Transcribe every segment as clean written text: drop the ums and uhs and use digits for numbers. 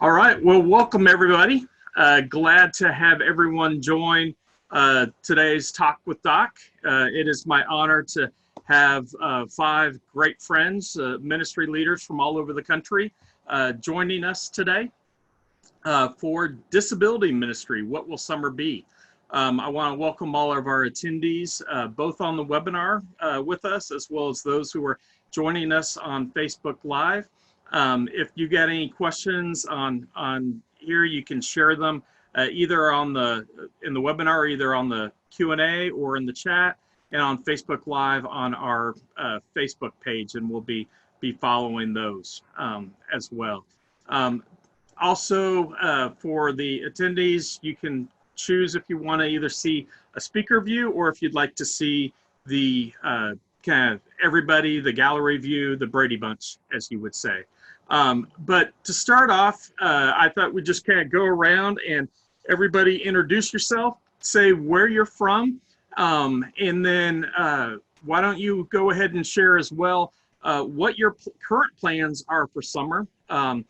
All right. Well, welcome everybody. Glad to have everyone join today's Talk with Doc. It is my honor to have five great friends, ministry leaders from all over the country, joining us today for disability ministry. What will summer be? I want to welcome all of our attendees, both on the webinar with us, as well as those who are joining us on Facebook Live. If you got any questions on here, you can share them either in the webinar, either on the Q&A or in the chat, and on Facebook Live on our Facebook page, and we'll be following those as well. Also, for the attendees, you can choose if you want to either see a speaker view or if you'd like to see the kind of everybody, the gallery view, the Brady Bunch, as you would say. But to start off, I thought we'd just kind of go around and everybody introduce yourself, say where you're from, and then why don't you go ahead and share as well what your current plans are for summer. I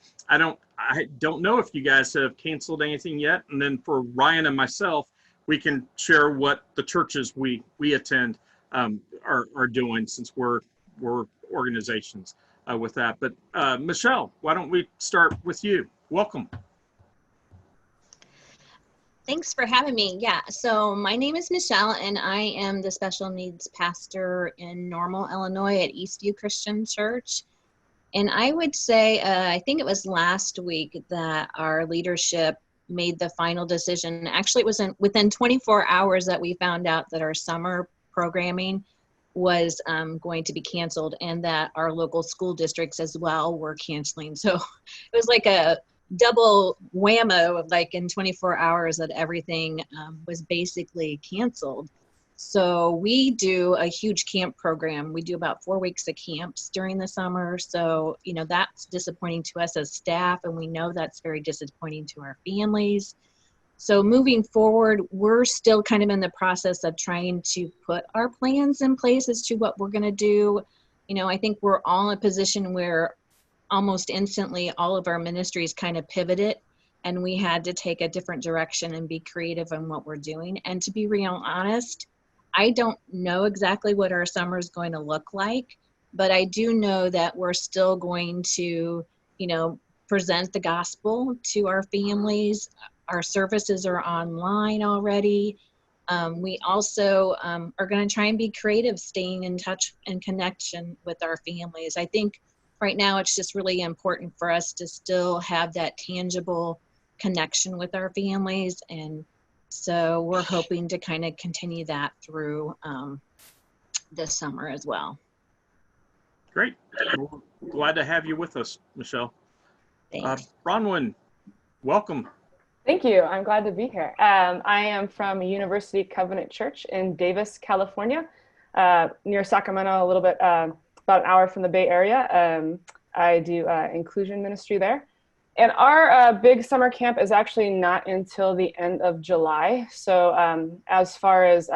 don't know if you guys have canceled anything yet, and then for Ryan and myself, we can share what the churches we attend are doing, since we're organizations with that. But Michelle, why don't we start with you? Welcome. Thanks for having me. Yeah, so my name is Michelle, and I am the special needs pastor in Normal, Illinois at Eastview Christian Church. And I would say, I think it was last week that our leadership made the final decision. Actually, it was within 24 hours that we found out that our summer programming was going to be canceled, and that our local school districts as well were canceling. So it was like a double whammo, like in 24 hours that everything was basically canceled. So we do a huge camp program. We do about 4 weeks of camps during the summer. So, you know, that's disappointing to us as staff, and we know that's very disappointing to our families. So moving forward, we're still kind of in the process of trying to put our plans in place as to what we're going to do. You know, I think we're all in a position where almost instantly all of our ministries kind of pivoted, and we had to take a different direction and be creative in what we're doing. And to be real honest, I don't know exactly what our summer is going to look like, but I do know that we're still going to, you know, present the gospel to our families. Our services are online already. We also are going to try and be creative, staying in touch and connection with our families. I think right now it's just really important for us to still have that tangible connection with our families. And so we're hoping to kind of continue that through this summer as well. Great. Well, glad to have you with us, Michelle. Thanks. Bronwyn, welcome. Thank you. I'm glad to be here. I am from University Covenant Church in Davis, California, near Sacramento, a little bit, about an hour from the Bay Area. I do inclusion ministry there. And our big summer camp is actually not until the end of July. So as far as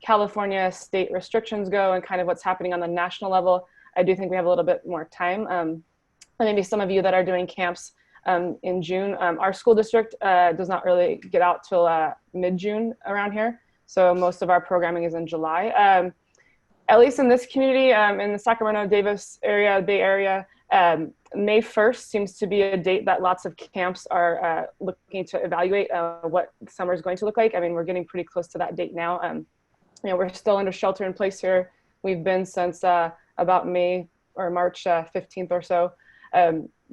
California state restrictions go and kind of what's happening on the national level, I do think we have a little bit more time. And maybe some of you that are doing camps in June, our school district does not really get out till mid-June around here. So most of our programming is in July. At least in this community, in the Sacramento, Davis area, Bay Area, May 1st seems to be a date that lots of camps are looking to evaluate what summer is going to look like. I mean, we're getting pretty close to that date now. You know, we're still under shelter in place here. We've been since about May or March 15th or so.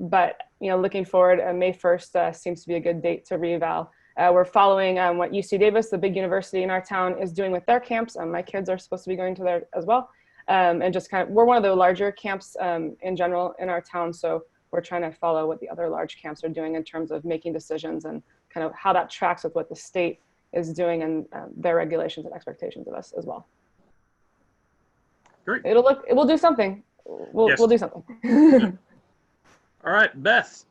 But, you know, looking forward, May 1st seems to be a good date to reeval. We're following what UC Davis, the big university in our town, is doing with their camps. My kids are supposed to be going to there as well. And just kind of, we're one of the larger camps in general in our town. So we're trying to follow what the other large camps are doing in terms of making decisions and kind of how that tracks with what the state is doing and their regulations and expectations of us as well. Great. We'll do something. We'll do something. All right, Beth.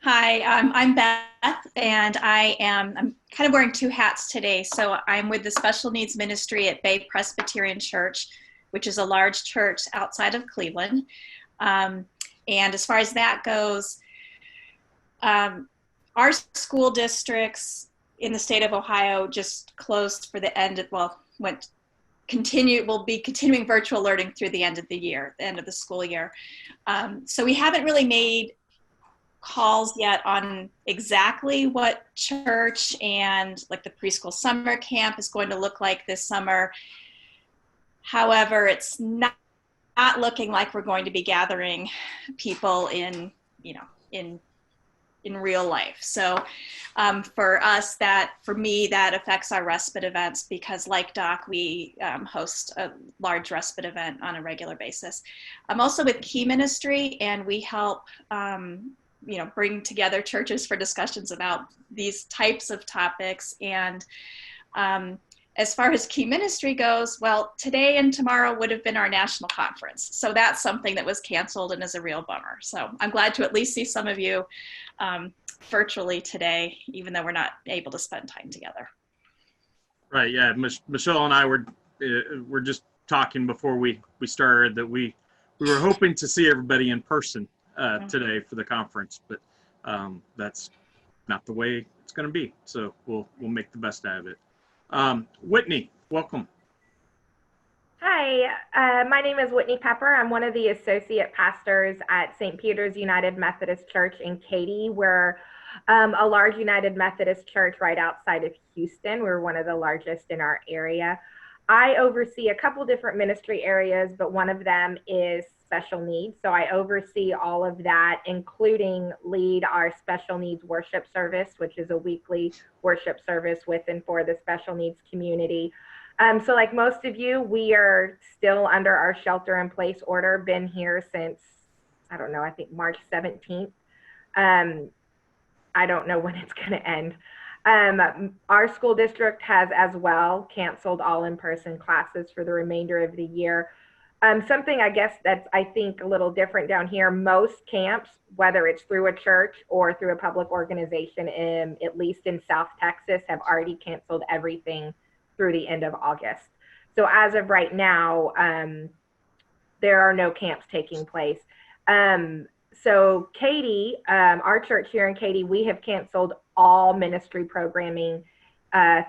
Hi, I'm Beth, and I'm kind of wearing two hats today. So I'm with the Special Needs Ministry at Bay Presbyterian Church, which is a large church outside of Cleveland. And as far as that goes, Our school districts in the state of Ohio just closed for the end of, will be continuing virtual learning through the end of the year, the end of the school year. So we haven't really made calls yet on exactly what church and like the preschool summer camp is going to look like this summer. However, it's not looking like we're going to be gathering people in real life. So for me, that affects our respite events because like Doc, we host a large respite event on a regular basis. I'm also with Key Ministry, and we help bring together churches for discussions about these types of topics. And as far as Key Ministry goes, well, today and tomorrow would have been our national conference. So that's something that was canceled and is a real bummer. So I'm glad to at least see some of you virtually today, even though we're not able to spend time together. Right, yeah, Michelle and I were just talking before we started that we were hoping to see everybody in person today for the conference, but that's not the way it's going to be. So we'll make the best out of it. Whitney, welcome. Hi, my name is Whitney Peper. I'm one of the associate pastors at St. Peter's United Methodist Church in Katy. We're a large United Methodist church right outside of Houston. We're one of the largest in our area. I oversee a couple different ministry areas, but one of them is special needs. So I oversee all of that, including lead our special needs worship service, which is a weekly worship service with and for the special needs community. So like most of you, we are still under our shelter in place order, been here since, I don't know, I think March 17th. I don't know when it's going to end. Our school district has as well canceled all in-person classes for the remainder of the year. Something I guess that's, I think, a little different down here, most camps, whether it's through a church or through a public organization, at least in South Texas, have already canceled everything through the end of August. So as of right now, there are no camps taking place. So Katy, our church here in Katy, we have canceled all ministry programming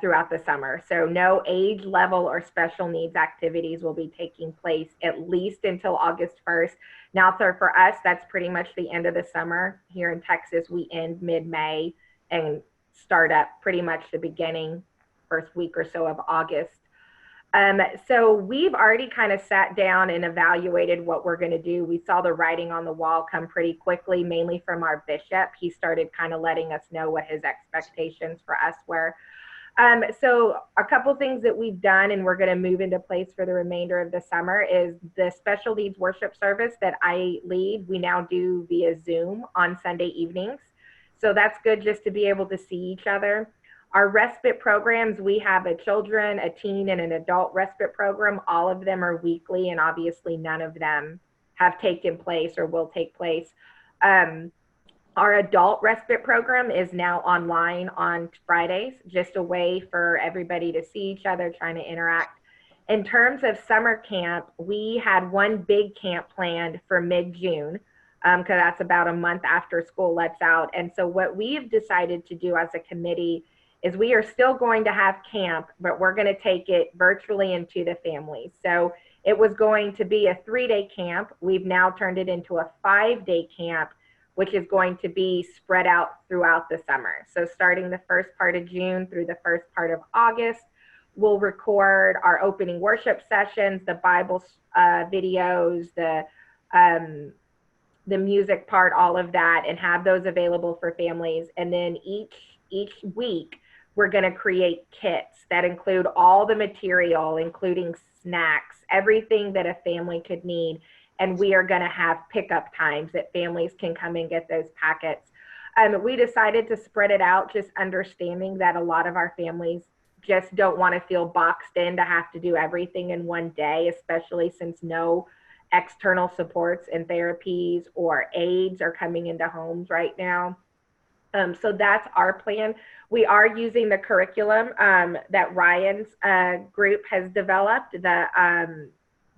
throughout the summer. So no age level or special needs activities will be taking place at least until August 1st. Now, for us, that's pretty much the end of the summer. Here in Texas, we end mid-May and start up pretty much the beginning, first week or so of August. So we've already kind of sat down and evaluated what we're going to do. We saw the writing on the wall come pretty quickly, mainly from our bishop. He started kind of letting us know what his expectations for us were. So a couple things that we've done and we're going to move into place for the remainder of the summer is the special needs worship service that I lead. We now do via Zoom on Sunday evenings. So that's good just to be able to see each other. Our respite programs, we have a children, a teen, and an adult respite program. All of them are weekly, and obviously none of them have taken place or will take place. Our adult respite program is now online on Fridays, just a way for everybody to see each other, trying to interact. In terms of summer camp, we had one big camp planned for mid-June, because that's about a month after school lets out. And so what we've decided to do as a committee is we are still going to have camp, but we're going to take it virtually into the families. So it was going to be a 3-day camp. We've now turned it into a 5-day camp, which is going to be spread out throughout the summer. So starting the first part of June through the first part of August, we'll record our opening worship sessions, the Bible videos, the music part, all of that, and have those available for families. And then each week, we're going to create kits that include all the material, including snacks, everything that a family could need. And we are going to have pickup times that families can come and get those packets. We decided to spread it out, just understanding that a lot of our families just don't want to feel boxed in to have to do everything in one day, especially since no external supports and therapies or aides are coming into homes right now. So that's our plan. We are using the curriculum that Ryan's group has developed, the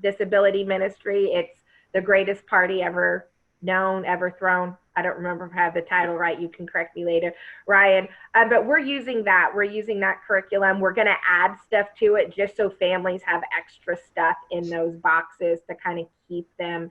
disability ministry. It's the greatest party ever known, ever thrown. I don't remember if I have the title right. You can correct me later, Ryan. But we're using that. We're using that curriculum. We're going to add stuff to it just so families have extra stuff in those boxes to kind of keep them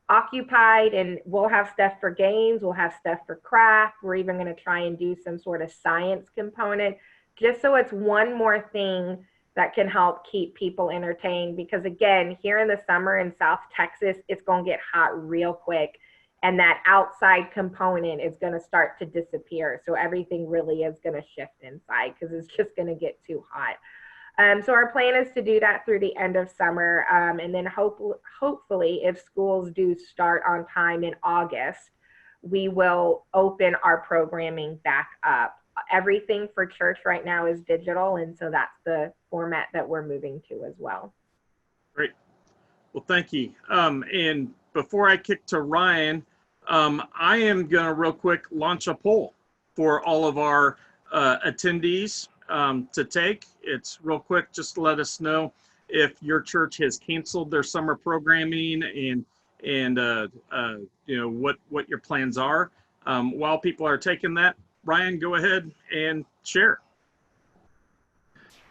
occupied. And we'll have stuff for games. We'll have stuff for craft. We're even going to try and do some sort of science component, just so it's one more thing that can help keep people entertained. Because again, here in the summer in South Texas, it's going to get hot real quick. And that outside component is going to start to disappear. So everything really is going to shift inside because it's just going to get too hot. So our plan is to do that through the end of summer. And then hopefully, if schools do start on time in August, we will open our programming back up. Everything for church right now is digital. And so that's the format that we're moving to as well. Great. Well, thank you. And before I kick to Ryan, I am going to real quick launch a poll for all of our attendees to take. It's real quick, just to let us know if your church has canceled their summer programming and you know what your plans are. While people are taking that, Ryan, go ahead and share.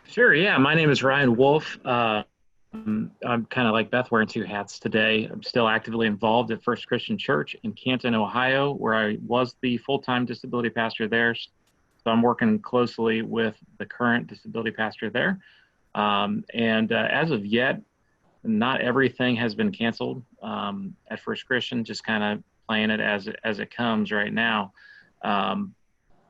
Sure, yeah. My name is Ryan Wolfe. I'm kind of like Beth, wearing two hats today. I'm still actively involved at First Christian Church in Canton, Ohio, where I was the full-time disability pastor there. So I'm working closely with the current disability pastor there. As of yet, not everything has been canceled at First Christian, just kind of playing it as it comes right now.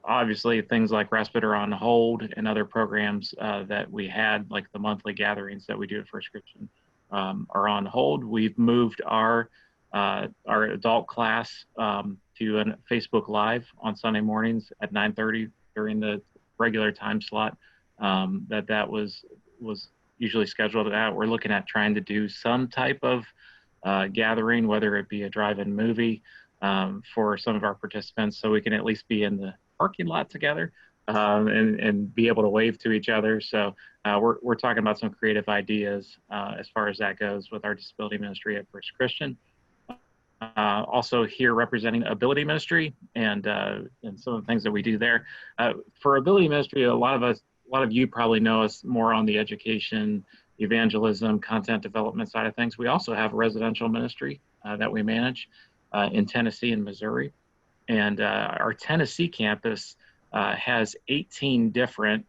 Obviously, things like respite are on hold, and other programs that we had, like the monthly gatherings that we do at First Christian, are on hold. We've moved our adult class to a Facebook Live on Sunday mornings at 9:30 during the regular time slot that was usually scheduled at. We're looking at trying to do some type of gathering, whether it be a drive-in movie for some of our participants, so we can at least be in the parking lot together and be able to wave to each other. So we're talking about some creative ideas as far as that goes with our disability ministry at First Christian. Also here representing ability ministry and some of the things that we do there. For ability ministry, a lot of you probably know us more on the education, evangelism, content development side of things. We also have a residential ministry that we manage in Tennessee and Missouri. And our Tennessee campus has 18 different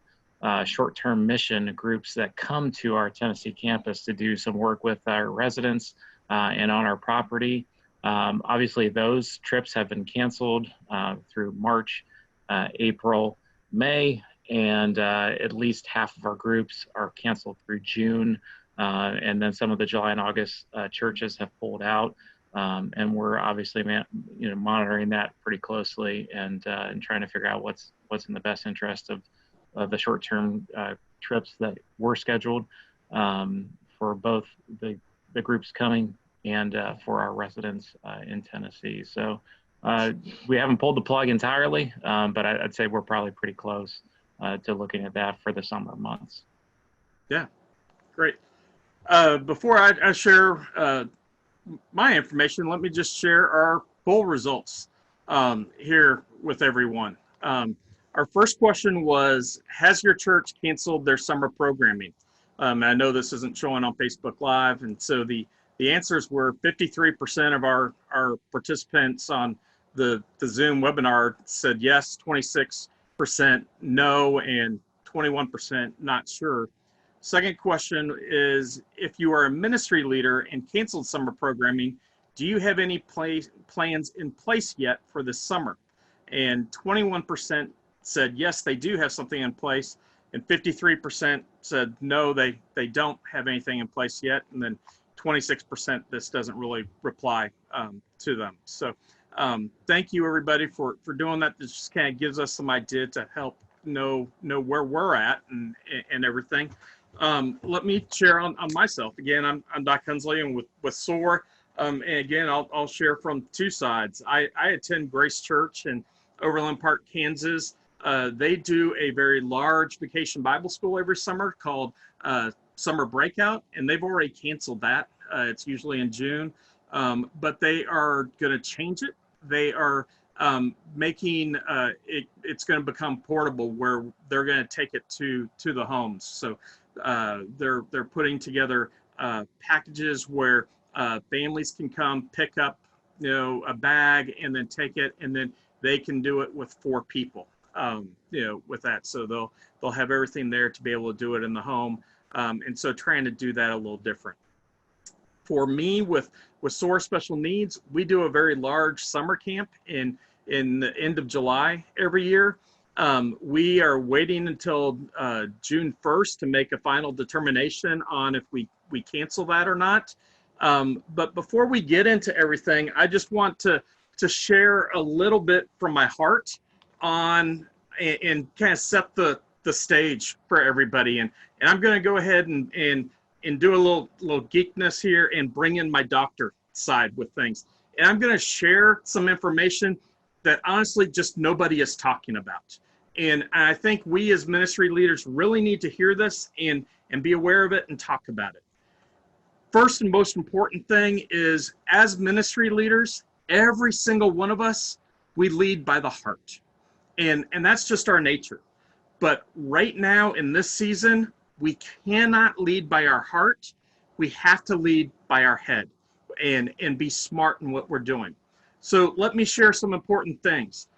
short-term mission groups that come to our Tennessee campus to do some work with our residents and on our property. Obviously, those trips have been canceled through March, April, May, and at least half of our groups are canceled through June. And then some of the July and August churches have pulled out. And we're obviously monitoring that pretty closely and trying to figure out what's in the best interest of the short-term trips that were scheduled for both the groups coming and for our residents in Tennessee. So we haven't pulled the plug entirely, but I'd say we're probably pretty close to looking at that for the summer months. Yeah, great. Before I share my information, let me just share our poll results here with everyone. Our first question was, has your church canceled their summer programming? I know this isn't showing on Facebook Live, and so the answers were 53% of our participants on the Zoom webinar said yes, 26% no, and 21% not sure. Second question is, if you are a ministry leader and canceled summer programming, do you have any plans in place yet for this summer? And 21% said yes, they do have something in place, and 53% said no, they don't have anything in place yet, and then 26% this doesn't really reply to them. So thank you everybody for doing that. This just kind of gives us some idea to help know where we're at and everything. Let me share on myself. Again, I'm Doc Hunsley, and with SOAR. And again, I'll share from two sides. I attend Grace Church in Overland Park, Kansas. They do a very large vacation Bible school every summer called Summer Breakout, and they've already canceled that. It's usually in June. but they are going to change it. They are making it's going to become portable, where they're going to take it to the homes. So they're putting together packages where families can come pick up, a bag and then take it, and then they can do it with 4 people, with that. So they'll have everything there to be able to do it in the home. And so trying to do that a little different. For me, with SOAR Special Needs, we do a very large summer camp in the end of July every year. We are waiting until June 1st to make a final determination on if we cancel that or not. But before we get into everything, I just want to share a little bit from my heart on and kind of set the stage for everybody. And I'm going to go ahead and do a little geekness here and bring in my doctor side with things. And I'm going to share some information that honestly just nobody is talking about. And I think we as ministry leaders really need to hear this and be aware of it and talk about it. First and most important thing is, as ministry leaders, every single one of us, we lead by the heart. And that's just our nature. But right now in this season, we cannot lead by our heart. We have to lead by our head and be smart in what we're doing. So let me share some important things.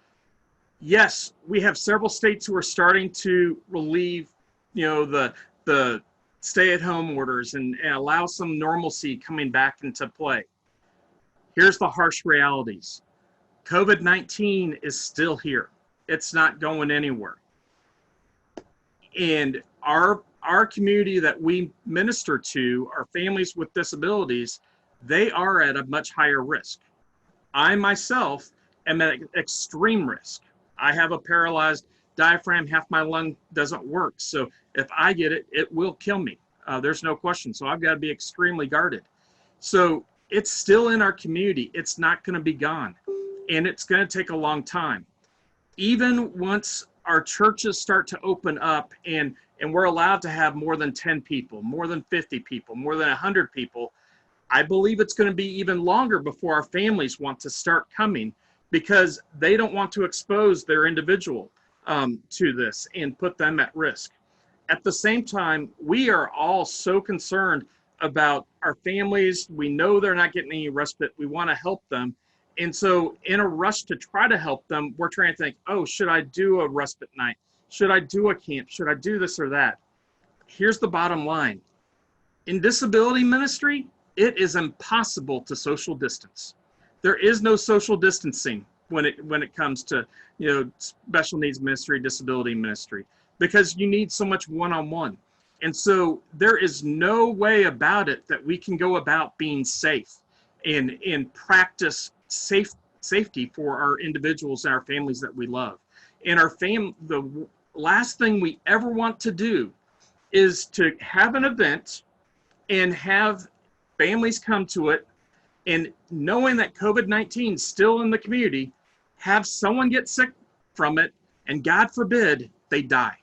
Yes, we have several states who are starting to relieve, the stay-at-home orders and allow some normalcy coming back into play. Here's the harsh realities. COVID-19 is still here. It's not going anywhere. And our community that we minister to, our families with disabilities, they are at a much higher risk. I myself am at extreme risk. I have a paralyzed diaphragm, half my lung doesn't work. So if I get it, it will kill me. There's no question. So I've got to be extremely guarded. So it's still in our community. It's not going to be gone. And it's going to take a long time. Even once our churches start to open up and we're allowed to have more than 10 people, more than 50 people, more than 100 people, I believe it's going to be even longer before our families want to start coming, because they don't want to expose their individual to this and put them at risk. At the same time, we are all so concerned about our families. We know they're not getting any respite. We want to help them. And so in a rush to try to help them, we're trying to think, oh, should I do a respite night? Should I do a camp? Should I do this or that? Here's the bottom line. In disability ministry, it is impossible to social distance. There is no social distancing when it comes to special needs ministry, disability ministry, because you need so much one-on-one. And so there is no way about it that we can go about being safe and practice safety for our individuals and our families that we love. And the last thing we ever want to do is to have an event and have families come to it, and knowing that COVID-19 is still in the community, have someone get sick from it, and God forbid, they die.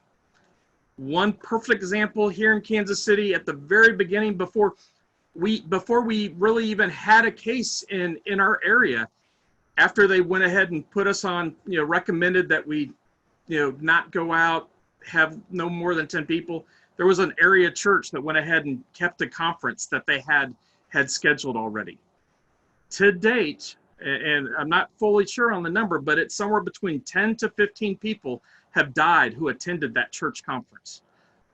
One perfect example here in Kansas City at the very beginning, before we really even had a case in our area, after they went ahead and put us on, recommended that we, not go out, have no more than 10 people, there was an area church that went ahead and kept a conference that they had scheduled already. To date, and I'm not fully sure on the number, but it's somewhere between 10 to 15 people have died who attended that church conference.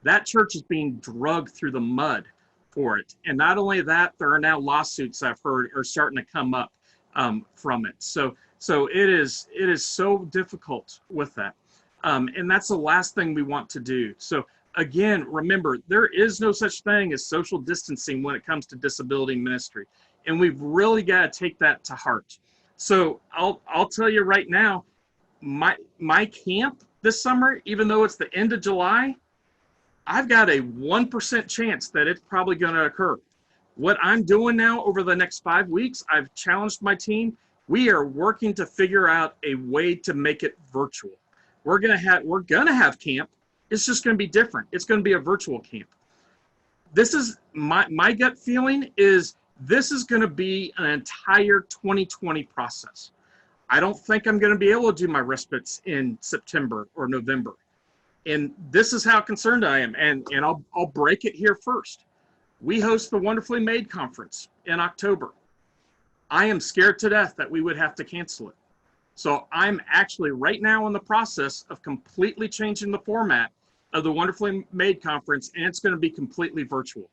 That church is being dragged through the mud for it. And not only that, there are now lawsuits I've heard are starting to come up from it. So it is so difficult with that. And that's the last thing we want to do. So again, remember, there is no such thing as social distancing when it comes to disability ministry. And we've really got to take that to heart. So I'll tell you right now, my camp this summer, even though it's the end of July, I've got a 1% chance that it's probably going to occur. What I'm doing now over the next 5 weeks, I've challenged my team. We are working to figure out a way to make it virtual. We're gonna have camp. It's just going to be different. It's going to be a virtual camp. This is my gut feeling is This is going to be an entire 2020 process. I don't think I'm going to be able to do my respites in September or November. And this is how concerned I am. And I'll break it here first. We host the Wonderfully Made Conference in October. I am scared to death that we would have to cancel it. So I'm actually right now in the process of completely changing the format of the Wonderfully Made Conference, and it's going to be completely virtual.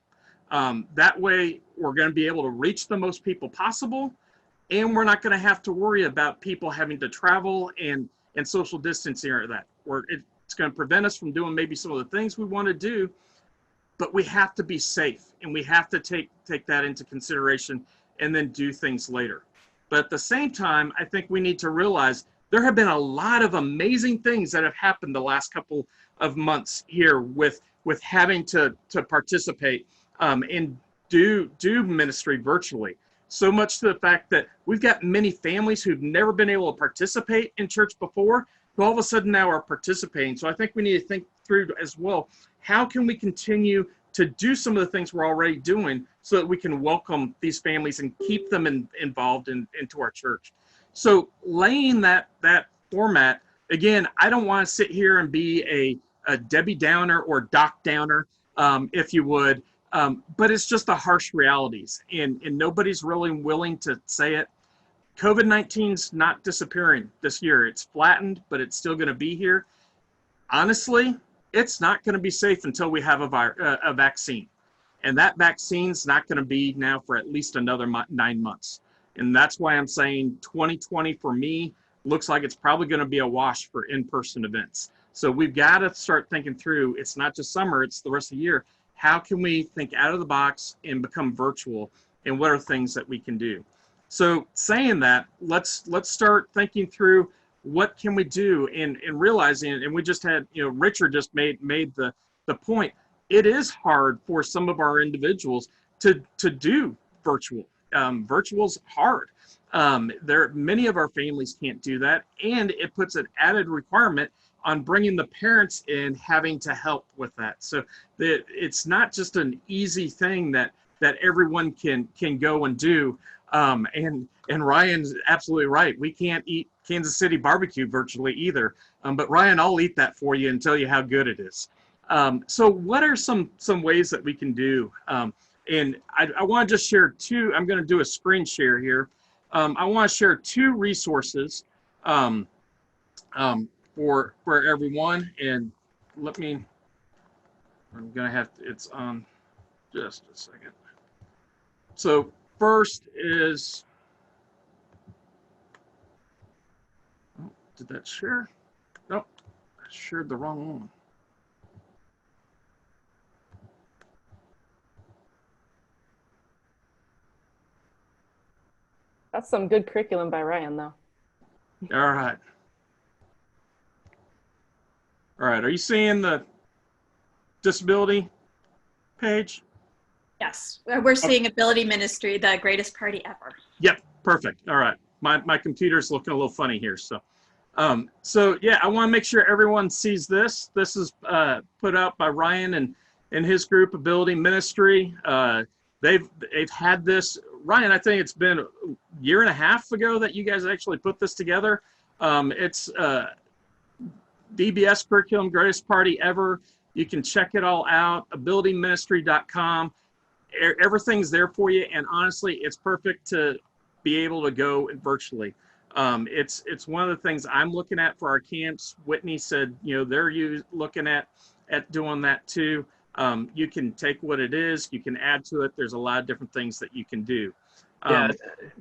That way, we're going to be able to reach the most people possible, and we're not going to have to worry about people having to travel and social distancing or that. It's going to prevent us from doing maybe some of the things we want to do, but we have to be safe, and we have to take that into consideration and then do things later. But at the same time, I think we need to realize there have been a lot of amazing things that have happened the last couple of months here with having to participate and do ministry virtually. So much to the fact that we've got many families who've never been able to participate in church before, who all of a sudden now are participating. So I think we need to think through as well, how can we continue to do some of the things we're already doing so that we can welcome these families and keep them involved into our church. So laying that format, again, I don't want to sit here and be a Debbie Downer or Doc Downer, if you would, but it's just the harsh realities, and nobody's really willing to say it. COVID-19's not disappearing this year. It's flattened, but it's still going to be here. Honestly, it's not going to be safe until we have a vaccine. And that vaccine's not going to be now for at least another 9 months. And that's why I'm saying 2020 for me looks like it's probably going to be a wash for in-person events. So we've got to start thinking through, it's not just summer, it's the rest of the year. How can we think out of the box and become virtual? And what are things that we can do? So saying that, let's start thinking through what can we do and realizing, and we just had, Richard just made the point, it is hard for some of our individuals to do virtual. Virtual's hard. Many of our families can't do that, and it puts an added requirement on bringing the parents in, having to help with that. So it's not just an easy thing that everyone can go and do. And Ryan's absolutely right. We can't eat Kansas City barbecue virtually either. But Ryan, I'll eat that for you and tell you how good it is. So what are some ways that we can do? And I want to just share two. I'm going to do a screen share here. I want to share two resources for everyone. And I'm going to have to, it's on just a second. So first is, did that share? Nope, I shared the wrong one. That's some good curriculum by Ryan, though. All right. All right, are you seeing the disability page? Yes, we're seeing Ability Ministry, the greatest party ever. Yep, perfect. All right, my computer's looking a little funny here, so yeah, I want to make sure everyone sees this. This is put out by Ryan and his group, Ability Ministry. They've had this. Ryan, I think it's been a year and a half ago that you guys actually put this together. It's DBS curriculum, greatest party ever. You can check it all out, abilityministry.com. Everything's there for you, and honestly, it's perfect to be able to go virtually. It's one of the things I'm looking at for our camps. Whitney said, they're looking at doing that too. You can take what it is, you can add to it. There's a lot of different things that you can do. Yeah,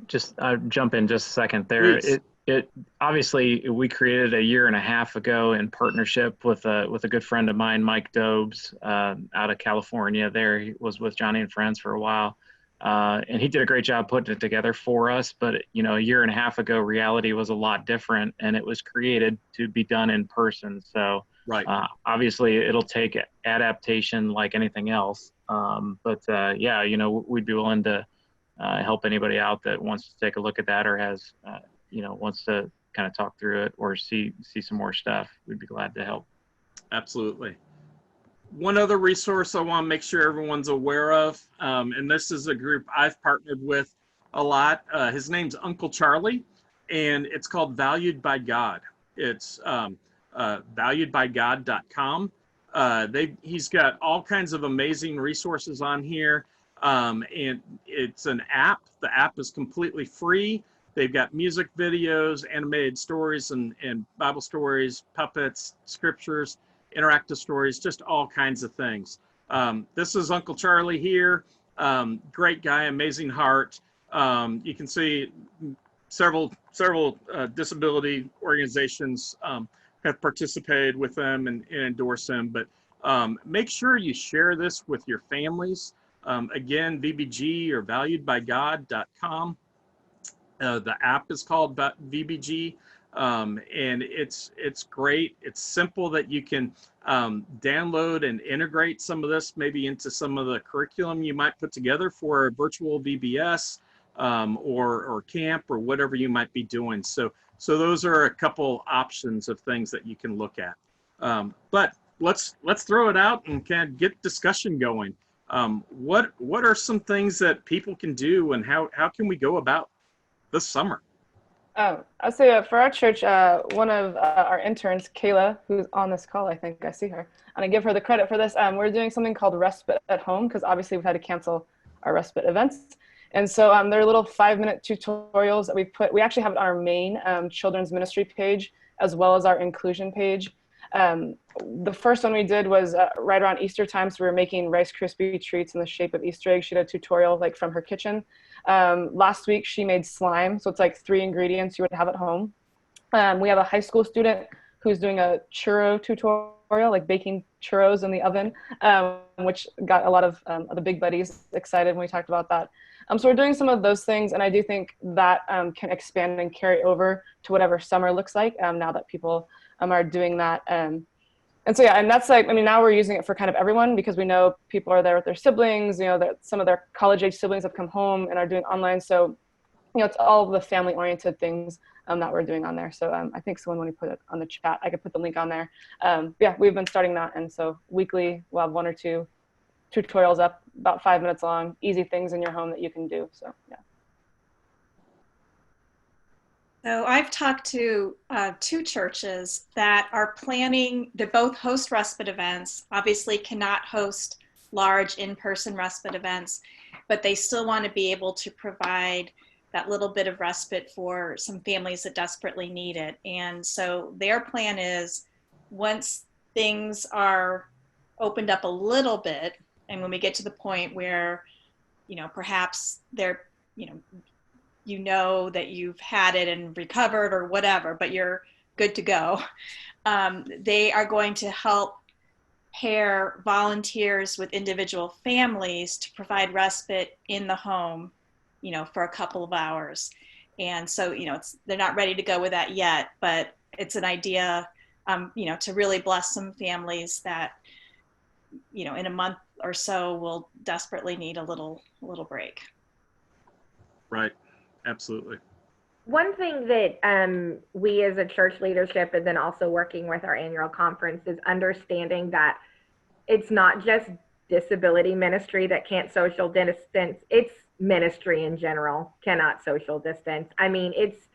just I'll jump in just a second there. Please. It obviously we created a year and a half ago in partnership with a good friend of mine, Mike Dobes, out of California. There, he was with Johnny and Friends for a while, and he did a great job putting it together for us. But a year and a half ago, reality was a lot different, and it was created to be done in person. So right. Obviously, it'll take adaptation like anything else. Yeah, we'd be willing to help anybody out that wants to take a look at that or has wants to kind of talk through it or see some more stuff. We'd be glad to help. Absolutely. One other resource I want to make sure everyone's aware of, and this is a group I've partnered with a lot. His name's Uncle Charlie, and it's called Valued by God. It's valuedbygod.com. He's got all kinds of amazing resources on here, and it's an app. The app is completely free. They've got music videos, animated stories, and Bible stories, puppets, scriptures, interactive stories, just all kinds of things. This is Uncle Charlie here. Great guy, amazing heart. You can see several disability organizations have participated with them and endorse them. But make sure you share this with your families. Again, VBG or valuedbygod.com. The app is called VBG, and it's great. It's simple that you can download and integrate some of this maybe into some of the curriculum you might put together for a virtual VBS or camp or whatever you might be doing. So those are a couple options of things that you can look at. But let's throw it out and kind of get discussion going. What are some things that people can do, and how can we go about this summer? I'll say for our church, one of our interns, Kayla, who's on this call, I think I see her, and I give her the credit for this. We're doing something called Respite at Home, because obviously we've had to cancel our respite events. And so there are little 5-minute tutorials that we actually have it on our main children's ministry page, as well as our inclusion page. The first one we did was right around Easter time. So we were making Rice Krispie treats in the shape of Easter eggs. She did a tutorial like from her kitchen. Last week she made slime. So it's like 3 ingredients you would have at home. We have a high school student who's doing a churro tutorial, like baking churros in the oven, which got a lot of the big buddies excited when we talked about that. So we're doing some of those things, and I do think that can expand and carry over to whatever summer looks like now that people are doing that. And so, yeah, and that's like, I mean, now we're using it for kind of everyone, because we know people are there with their siblings, you know, that some of their college-age siblings have come home and are doing online. So, you know, it's all the family-oriented things that we're doing on there. So I think someone, when we put it on the chat, I could put the link on there. Yeah, we've been starting that. And so weekly, we'll have 1 or 2 tutorials up, about 5 minutes long, easy things in your home that you can do. So, yeah. So I've talked to 2 churches that are planning to both host respite events, obviously cannot host large in-person respite events, but they still want to be able to provide that little bit of respite for some families that desperately need it. And so their plan is, once things are opened up a little bit, and when we get to the point where, you know, perhaps they're, you know that you've had it and recovered or whatever, but you're good to go, they are going to help pair volunteers with individual families to provide respite in the home, you know, for a couple of hours. And so, you know, they're not ready to go with that yet, but it's an idea, you know, to really bless some families that, you know, in a month or so will desperately need a little break. Right. Absolutely. One thing that we as a church leadership, and then also working with our annual conference, is understanding that it's not just disability ministry that can't social distance. It's ministry in general cannot social distance. I mean, it's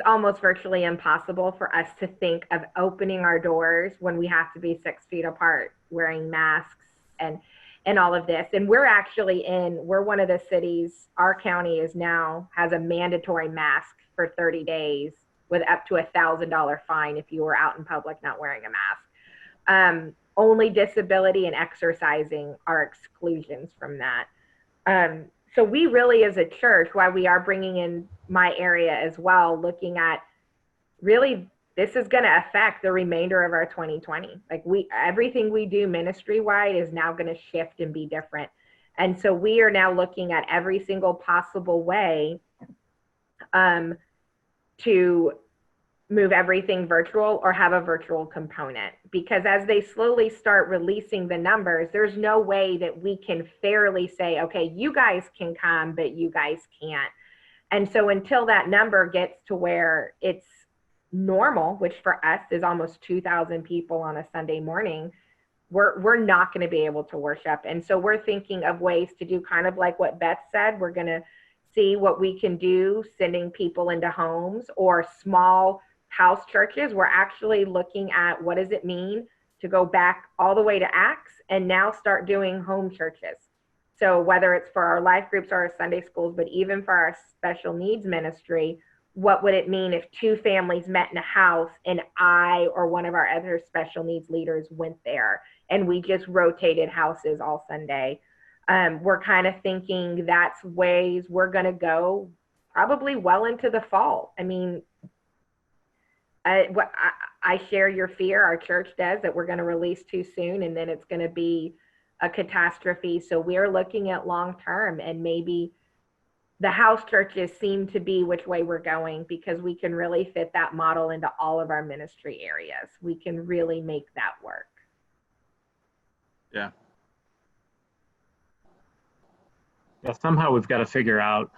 almost virtually impossible for us to think of opening our doors when we have to be 6 feet apart, wearing masks and all of this. And we're one of the cities, our county has a mandatory mask for 30 days with up to $1,000 fine if you were out in public not wearing a mask. Only disability and exercising are exclusions from that. So we really, as a church, while we are bringing in my area as well, looking at really, this is going to affect the remainder of our 2020. Like everything we do ministry-wide is now going to shift and be different. And so we are now looking at every single possible way to move everything virtual or have a virtual component. Because as they slowly start releasing the numbers, there's no way that we can fairly say, okay, you guys can come, but you guys can't. And so until that number gets to where it's normal, which for us is almost 2,000 people on a Sunday morning, we're not going to be able to worship. And so we're thinking of ways to do kind of like what Beth said. We're going to see what we can do, sending people into homes or small house churches. We're actually looking at what does it mean to go back all the way to Acts and now start doing home churches. So whether it's for our life groups or our Sunday schools, but even for our special needs ministry, what would it mean if 2 families met in a house and I or one of our other special needs leaders went there and we just rotated houses all Sunday? We're kind of thinking that's ways we're going to go probably well into the fall. I mean, I share your fear, our church does, that we're going to release too soon and then it's going to be a catastrophe. So we're looking at long term, and maybe the house churches seem to be which way we're going, because we can really fit that model into all of our ministry areas. We can really make that work. Yeah. Yeah, somehow we've got to figure out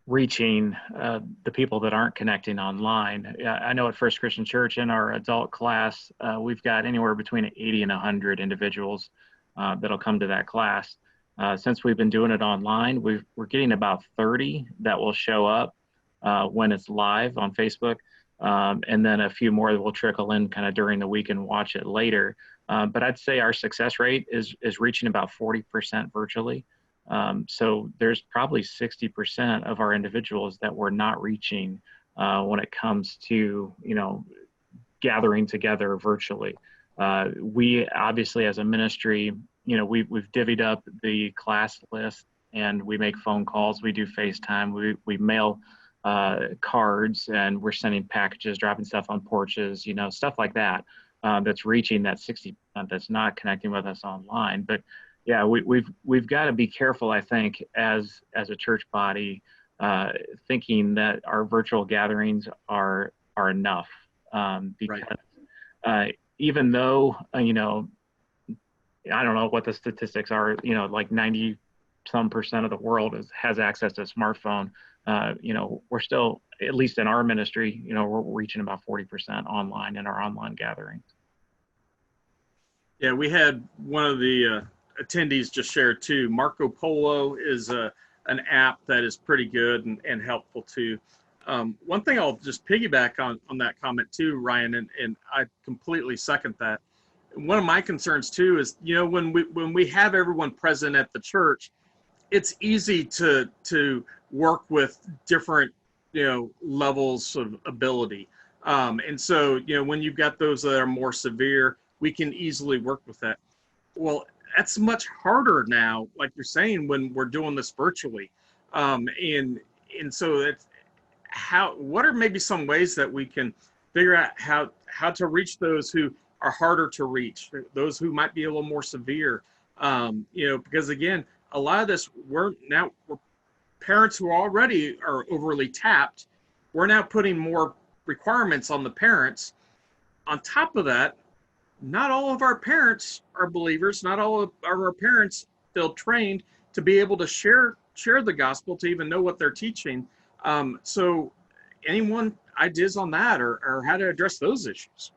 reaching the people that aren't connecting online. I know at First Christian Church in our adult class, we've got anywhere between 80 and 100 individuals that'll come to that class. Since we've been doing it online, we're getting about 30 that will show up when it's live on Facebook, and then a few more that will trickle in kind of during the week and watch it later. But I'd say our success rate is reaching about 40% virtually. So there's probably 60% of our individuals that we're not reaching when it comes to, gathering together virtually. We obviously, as a ministry, we've divvied up the class list and we make phone calls, we do FaceTime, we mail cards, and we're sending packages, dropping stuff on porches, stuff like that, that's reaching that 60% that's not connecting with us online. But yeah, we've got to be careful, I think, as a church body, thinking that our virtual gatherings are enough, because right. Even though I don't know what the statistics are, like 90% of the world has access to a smartphone. We're still, at least in our ministry, we're reaching about 40% online in our online gatherings. Yeah, we had one of the attendees just shared too. Marco Polo is an app that is pretty good and helpful too. One thing I'll just piggyback on that comment too, Ryan, and I completely second that. One of my concerns too is, when we have everyone present at the church, it's easy to work with different, levels of ability. And so, when you've got those that are more severe, we can easily work with that. Well, that's much harder now, like you're saying, when we're doing this virtually. And so it's what are maybe some ways that we can figure out how to reach those who are harder to reach, those who might be a little more severe, because again, a lot of this, we're parents who already are overly tapped. We're now putting more requirements on the parents. On top of that, not all of our parents are believers. Not all of our parents feel trained to be able to share the gospel, to even know what they're teaching. So anyone ideas on that or how to address those issues?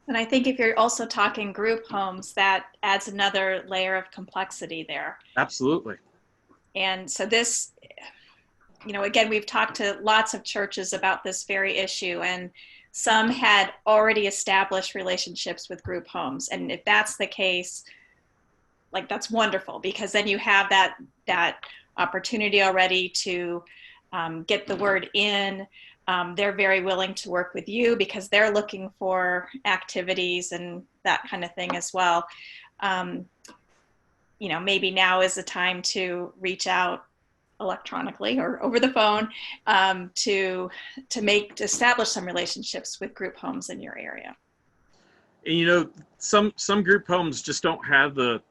And I think if you're also talking group homes, that adds another layer of complexity there. Absolutely. And so this, again, we've talked to lots of churches about this very issue, and some had already established relationships with group homes. And if that's the case, like, that's wonderful, because then you have that opportunity already to get the word in. They're very willing to work with you because they're looking for activities and that kind of thing as well. Maybe now is the time to reach out electronically or over the phone to establish some relationships with group homes in your area. And some group homes just don't have the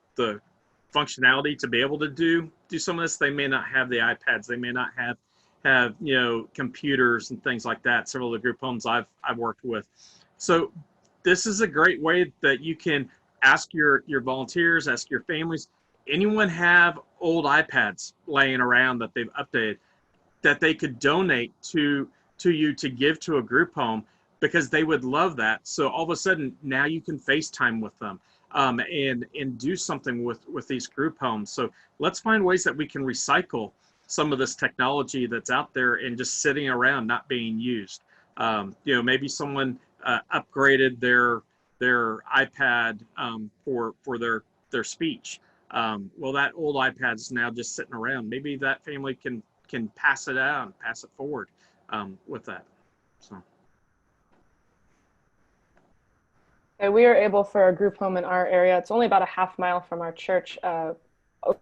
functionality to be able to do some of this. They may not have the iPads. They may not have computers and things like that. Several of the group homes I've worked with. So this is a great way that you can ask your volunteers, ask your families, anyone have old iPads laying around that they've updated that they could donate to you to give to a group home. because they would love that. So all of a sudden now you can FaceTime with them, and do something with these group homes. So let's find ways that we can recycle some of this technology that's out there and just sitting around not being used. Maybe someone upgraded their iPad for their speech. Well, that old iPad is now just sitting around. Maybe that family can pass it out and pass it forward with that. So. We were able, for a group home in our area, it's only about a half-mile from our church,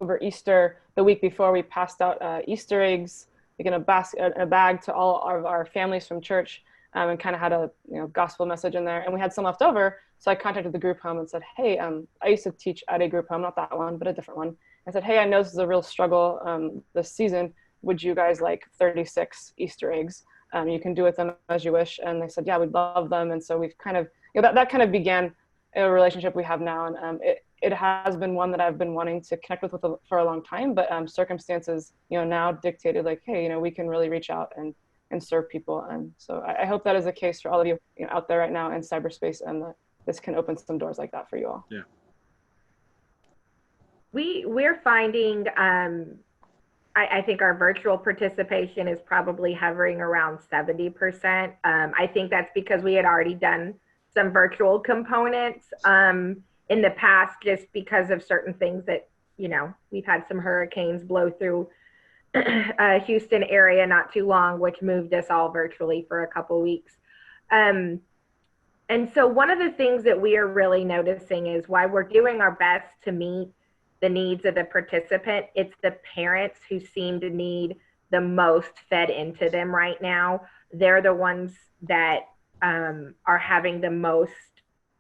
over Easter, the week before, we passed out Easter eggs, like in a bag to all of our families from church, and kind of had a gospel message in there. And we had some left over, so I contacted the group home and said, hey, I used to teach at a group home, not that one, but a different one. I said, hey, I know this is a real struggle this season. Would you guys like 36 Easter eggs? You can do with them as you wish. And they said, yeah, we'd love them. And so we've kind of, that kind of began a relationship we have now. And it has been one that I've been wanting to connect with for a long time, but circumstances, now dictated like, hey, we can really reach out and serve people. And so I hope that is the case for all of you, out there right now in cyberspace, and that this can open some doors like that for you all. Yeah. We're finding, I think our virtual participation is probably hovering around 70%. I think that's because we had already done some virtual components in the past, just because of certain things that, we've had some hurricanes blow through Houston area not too long, which moved us all virtually for a couple weeks. And so one of the things that we are really noticing is, while we're doing our best to meet the needs of the participant, it's the parents who seem to need the most fed into them right now. They're the ones that are having the most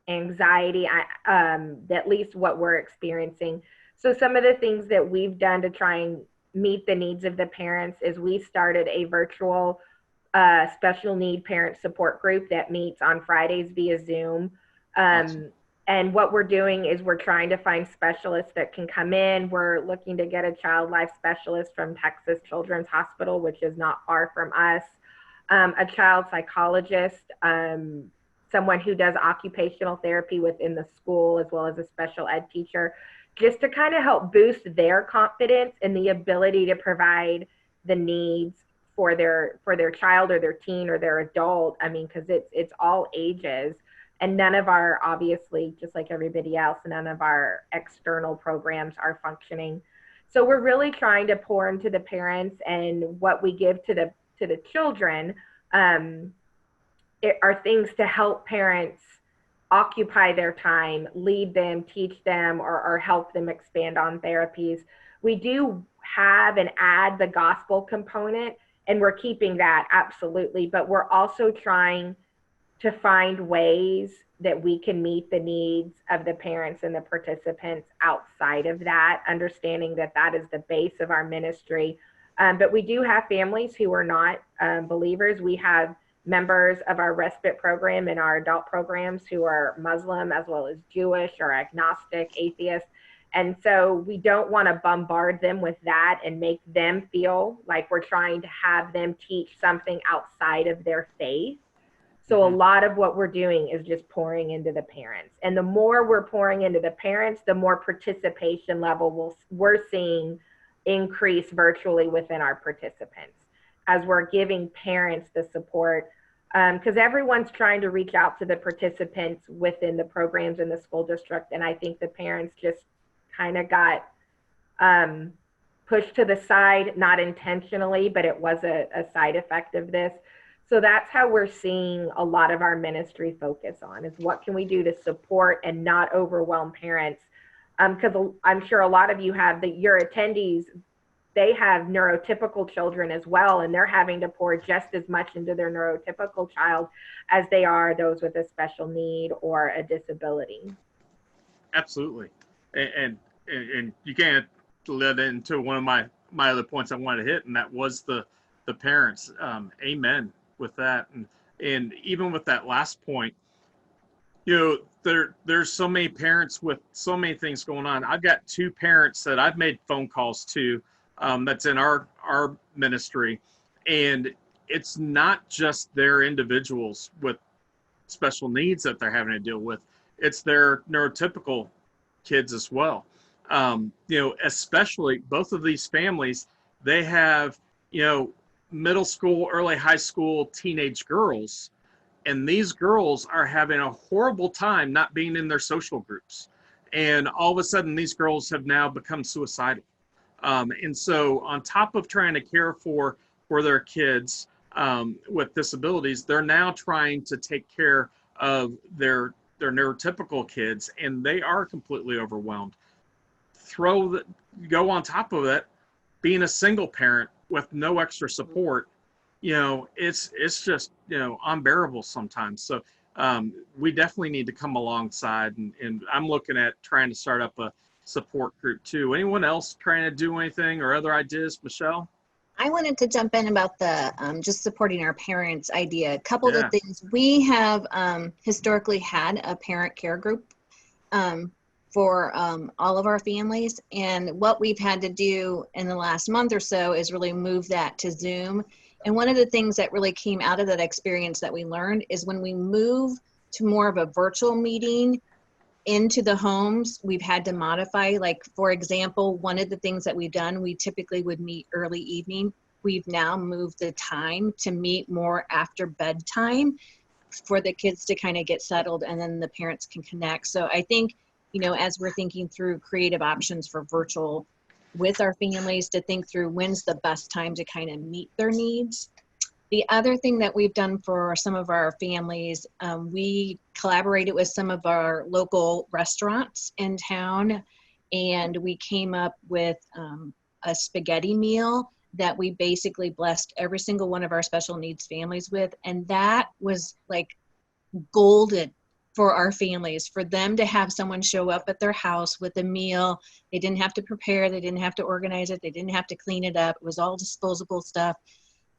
anxiety, at least what we're experiencing. So some of the things that we've done to try and meet the needs of the parents is we started a virtual special need parent support group that meets on Fridays via Zoom. Awesome. And what we're doing is we're trying to find specialists that can come in. We're looking to get a child life specialist from Texas Children's Hospital, which is not far from us, a child psychologist, someone who does occupational therapy within the school, as well as a special ed teacher, just to kind of help boost their confidence and the ability to provide the needs for their child or their teen or their adult. I mean, because it's all ages. And none of our, obviously, just like everybody else, none of our external programs are functioning. So we're really trying to pour into the parents, and what we give to the children are things to help parents occupy their time, lead them, teach them, or help them expand on therapies. We do have and add the gospel component, and we're keeping that, absolutely. But we're also trying to find ways that we can meet the needs of the parents and the participants outside of that, understanding that that is the base of our ministry. But we do have families who are not believers. We have members of our respite program and our adult programs who are Muslim, as well as Jewish or agnostic, atheist. And so we don't want to bombard them with that and make them feel like we're trying to have them teach something outside of their faith. So a lot of what we're doing is just pouring into the parents. And the more we're pouring into the parents, the more participation level we're seeing increase virtually within our participants, as we're giving parents the support. Because everyone's trying to reach out to the participants within the programs in the school district. And I think the parents just kind of got pushed to the side, not intentionally, but it was a side effect of this. So that's how we're seeing a lot of our ministry focus on, is what can we do to support and not overwhelm parents? Because I'm sure a lot of you have your attendees, they have neurotypical children as well, and they're having to pour just as much into their neurotypical child as they are those with a special need or a disability. Absolutely. And you can't let into one of my other points I wanted to hit, and that was the parents. Amen with that. And even with that last point, there's so many parents with so many things going on. I've got 2 parents that I've made phone calls to, that's in our ministry, and it's not just their individuals with special needs that they're having to deal with. It's their neurotypical kids as well. Especially both of these families, they have, middle school, early high school, teenage girls, and these girls are having a horrible time not being in their social groups. And all of a sudden, these girls have now become suicidal. And so on top of trying to care for their kids with disabilities, they're now trying to take care of their neurotypical kids, and they are completely overwhelmed. Go on top of it, being a single parent with no extra support, it's just, unbearable sometimes. So we definitely need to come alongside, and I'm looking at trying to start up a support group too. Anyone else trying to do anything or other ideas? Michelle? I wanted to jump in about the just supporting our parents idea. A couple of things. We have historically had a parent care group for all of our families. And what we've had to do in the last month or so is really move that to Zoom. And one of the things that really came out of that experience that we learned is when we move to more of a virtual meeting into the homes, we've had to modify. Like, for example, one of the things that we've done, we typically would meet early evening. We've now moved the time to meet more after bedtime for the kids to kind of get settled, and then the parents can connect. So I think, as we're thinking through creative options for virtual with our families, to think through when's the best time to kind of meet their needs. The other thing that we've done for some of our families, we collaborated with some of our local restaurants in town, and we came up with a spaghetti meal that we basically blessed every single one of our special needs families with. And that was like golden for our families, for them to have someone show up at their house with a meal. They didn't have to prepare, they didn't have to organize it, they didn't have to clean it up. It was all disposable stuff.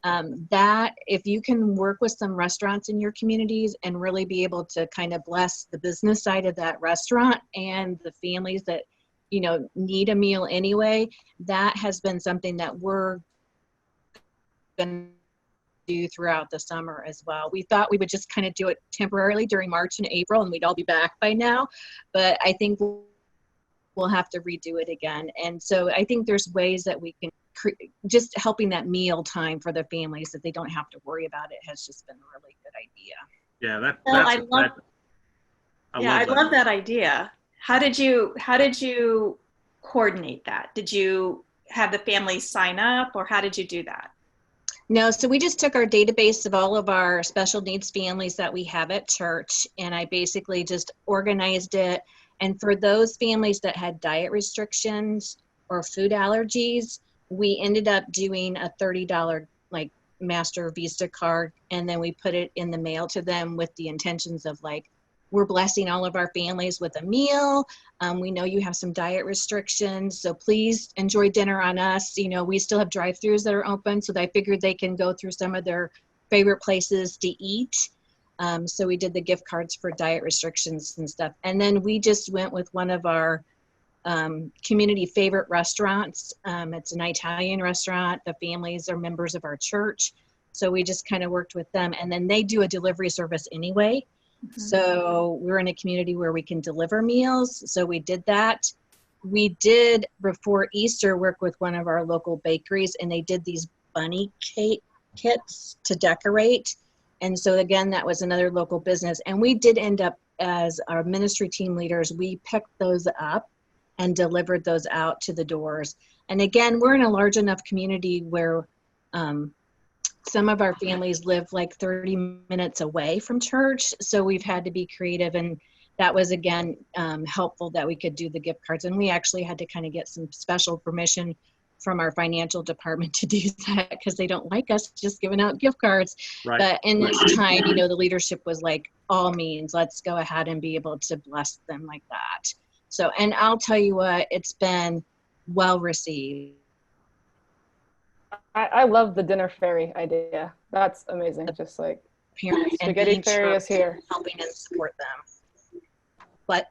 That if you can work with some restaurants in your communities and really be able to kind of bless the business side of that restaurant and the families that need a meal anyway, that has been something that we're going to do throughout the summer as well. We thought we would just kind of do it temporarily during March and April and we'd all be back by now, but I think we'll have to redo it again. And so I think there's ways that we can just helping that meal time for the families, that they don't have to worry about it, has just been a really good idea. Yeah, I love that idea. How did you coordinate that? Did you have the families sign up, or how did you do that? No, so we just took our database of all of our special needs families that we have at church, and I basically just organized it. And for those families that had diet restrictions or food allergies, we ended up doing a $30 like Master Vista card, and then we put it in the mail to them with the intentions of like, we're blessing all of our families with a meal. We know you have some diet restrictions, so please enjoy dinner on us. We still have drive-thrus that are open, so I figured they can go through some of their favorite places to eat. So we did the gift cards for diet restrictions and stuff. And then we just went with one of our community favorite restaurants. It's an Italian restaurant. The families are members of our church. So we just kind of worked with them, and then they do a delivery service anyway. Mm-hmm. So we're in a community where we can deliver meals. So we did that. We did, before Easter, work with one of our local bakeries, and they did these bunny cake kits to decorate. And so again, that was another local business. And we did end up, as our ministry team leaders, we picked those up and delivered those out to the doors. And again, we're in a large enough community where some of our families live like 30 minutes away from church. So we've had to be creative, and that was again helpful that we could do the gift cards. And we actually had to kind of get some special permission from our financial department to do that, because they don't like us just giving out gift cards. Right. But in this time, the leadership was like, all means, let's go ahead and be able to bless them like that. So, and I'll tell you what, it's been well received. I love the dinner fairy idea. That's amazing. Just like spaghetti fairy is here. Helping and support them. But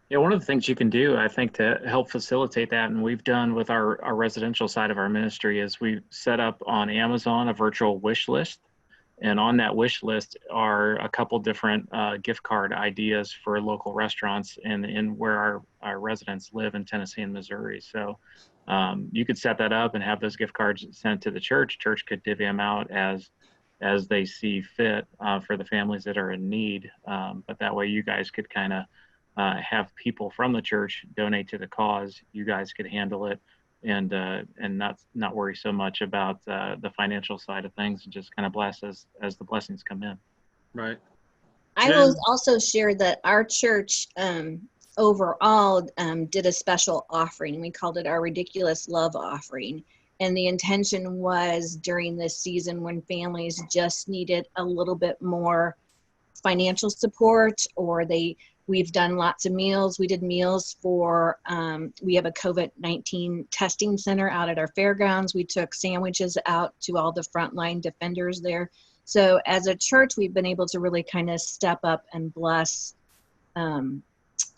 Yeah, one of the things you can do, I think, to help facilitate that, and we've done with our residential side of our ministry, is we set up on Amazon a virtual wish list. And on that wish list are a couple different gift card ideas for local restaurants in where our residents live in Tennessee and Missouri. So you could set that up and have those gift cards sent to the church. Church could divvy them out as they see fit for the families that are in need. But that way you guys could kind of have people from the church donate to the cause. You guys could handle it and not worry so much about the financial side of things, and just kind of bless as the blessings come in. Right. I will also share that our church overall did a special offering. We called it our Ridiculous Love Offering. And the intention was during this season when families just needed a little bit more financial support, or we've done lots of meals. We did meals for, we have a COVID-19 testing center out at our fairgrounds. We took sandwiches out to all the frontline defenders there. So as a church, we've been able to really kind of step up and bless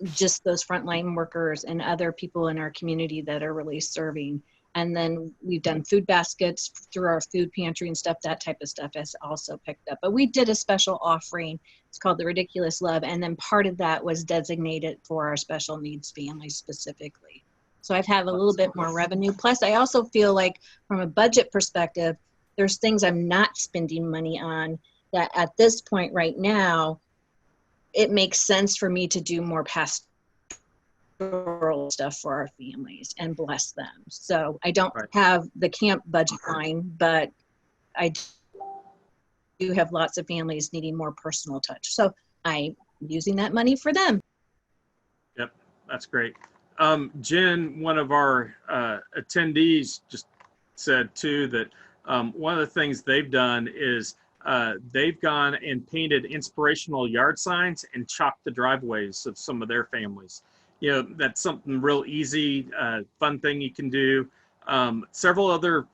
just those frontline workers and other people in our community that are really serving. And then we've done food baskets through our food pantry and stuff. That type of stuff has also picked up. But we did a special offering. It's called the Ridiculous Love. And then part of that was designated for our special needs families specifically. So I've had a little bit more revenue. Plus, I also feel like from a budget perspective, there's things I'm not spending money on that at this point right now, it makes sense for me to do more pastoral stuff for our families and bless them. So I don't have the camp budget line, but I do have lots of families needing more personal touch. So I'm using that money for them. Yep, that's great. Jen, one of our attendees, just said too that one of the things they've done is they've gone and painted inspirational yard signs and chopped the driveways of some of their families. You know, that's something real easy, fun thing you can do. Several other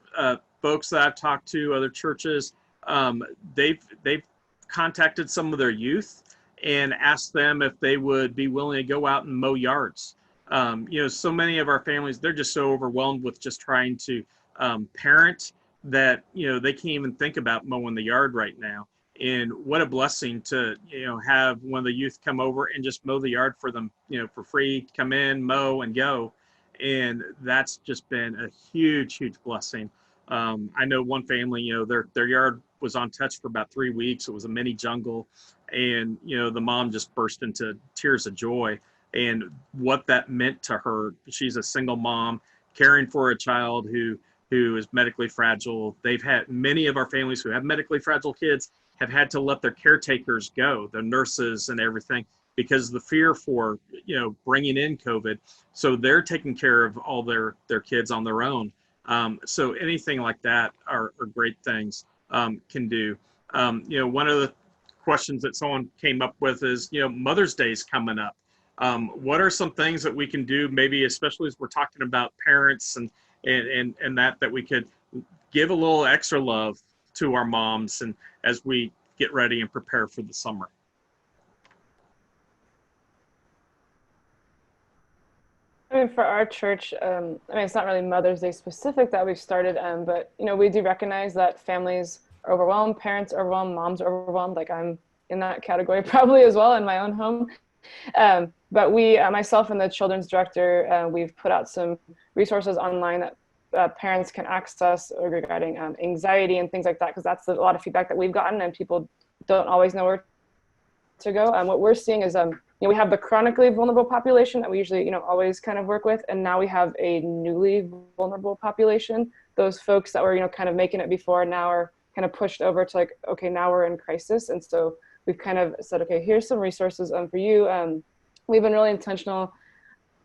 folks that I've talked to, other churches, they've contacted some of their youth and asked them if they would be willing to go out and mow yards. You know, so many of our families, they're just so overwhelmed with just trying to parent that, you know, they can't even think about mowing the yard right now. And what a blessing to, you know, have one of the youth come over and just mow the yard for them, you know, for free, come in, mow and go. And that's just been a huge, huge blessing. I know one family, you know, their yard was untouched for about 3 weeks. It was a mini jungle. And, you know, the mom just burst into tears of joy and what that meant to her. She's a single mom caring for a child who is medically fragile. They've had many of our families who have medically fragile kids have had to let their caretakers go, the nurses and everything, because of the fear for, you know, bringing in COVID. So they're taking care of all their kids on their own. So anything like that are great things can do. You know, one of the questions that someone came up with is, you know, Mother's Day is coming up. What are some things that we can do, maybe especially as we're talking about parents and that we could give a little extra love to our moms and as we get ready and prepare for the summer? I mean, for our church, I mean, it's not really Mother's Day specific that we've started, but, you know, we do recognize that families are overwhelmed, parents are overwhelmed, moms are overwhelmed. Like, I'm in that category probably as well in my own home. But we, myself and the children's director, we've put out some resources online that parents can access regarding anxiety and things like that, because that's a lot of feedback that we've gotten and people don't always know where to go. What we're seeing is, you know, we have the chronically vulnerable population that we usually, you know, always kind of work with, and now we have a newly vulnerable population. Those folks that were, you know, kind of making it before now are kind of pushed over to like, okay, now we're in crisis. And so we've kind of said, okay, here's some resources for you. We've been really intentional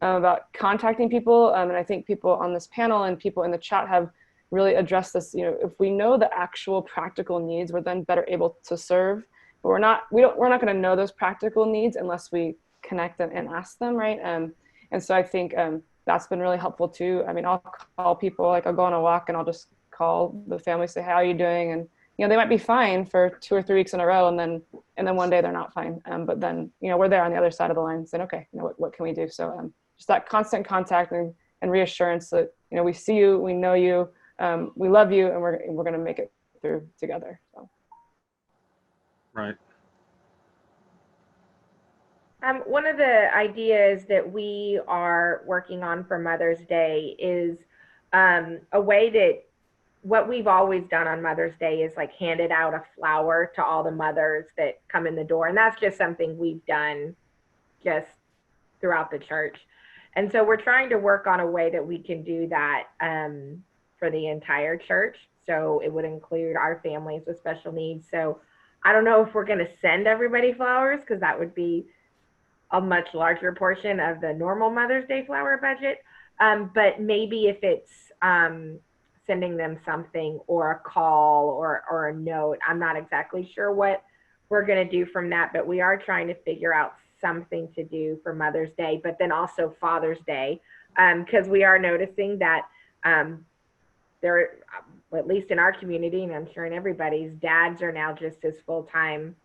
about contacting people, and I think people on this panel and people in the chat have really addressed this. You know, if we know the actual practical needs, we're then better able to serve. But we're not going to know those practical needs unless we connect them and ask them, right? And so I think that's been really helpful too. I mean, I'll call people, like I'll go on a walk and I'll just call the family, say, how are you doing? And, you know, they might be fine for 2 or 3 weeks in a row, and then one day they're not fine. But then, you know, we're there on the other side of the line saying, okay, you know, what can we do? So just that constant contact and reassurance that, you know, we see you, we know you, we love you, and we're going to make it through together. So. Right. One of the ideas that we are working on for Mother's Day is a way that what we've always done on Mother's Day is like handed out a flower to all the mothers that come in the door. And that's just something we've done just throughout the church. And so we're trying to work on a way that we can do that for the entire church. So it would include our families with special needs. So I don't know if we're going to send everybody flowers, because that would be a much larger portion of the normal Mother's Day flower budget. But maybe if it's sending them something or a call or a note, I'm not exactly sure what we're going to do from that, but we are trying to figure out something to do for Mother's Day, but then also Father's Day, because we are noticing that there, at least in our community, and I'm sure in everybody's, dads are now just as full-time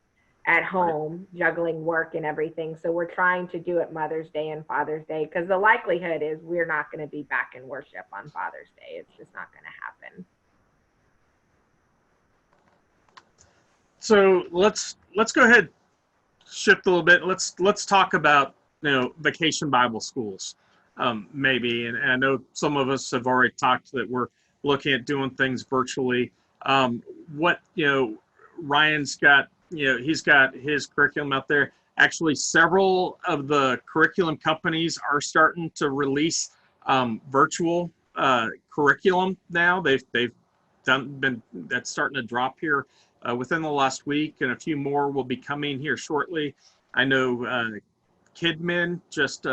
at home, juggling work and everything. So we're trying to do it Mother's Day and Father's Day, because the likelihood is we're not going to be back in worship on Father's Day. It's just not going to happen. So let's go ahead, shift a little bit. Let's talk about, you know, vacation Bible schools, maybe. And I know some of us have already talked that we're looking at doing things virtually. What, you know, Ryan's got, you know, he's got his curriculum out there. Actually, several of the curriculum companies are starting to release virtual curriculum now. They've been that's starting to drop here within the last week, and a few more will be coming here shortly. I know KidMin, just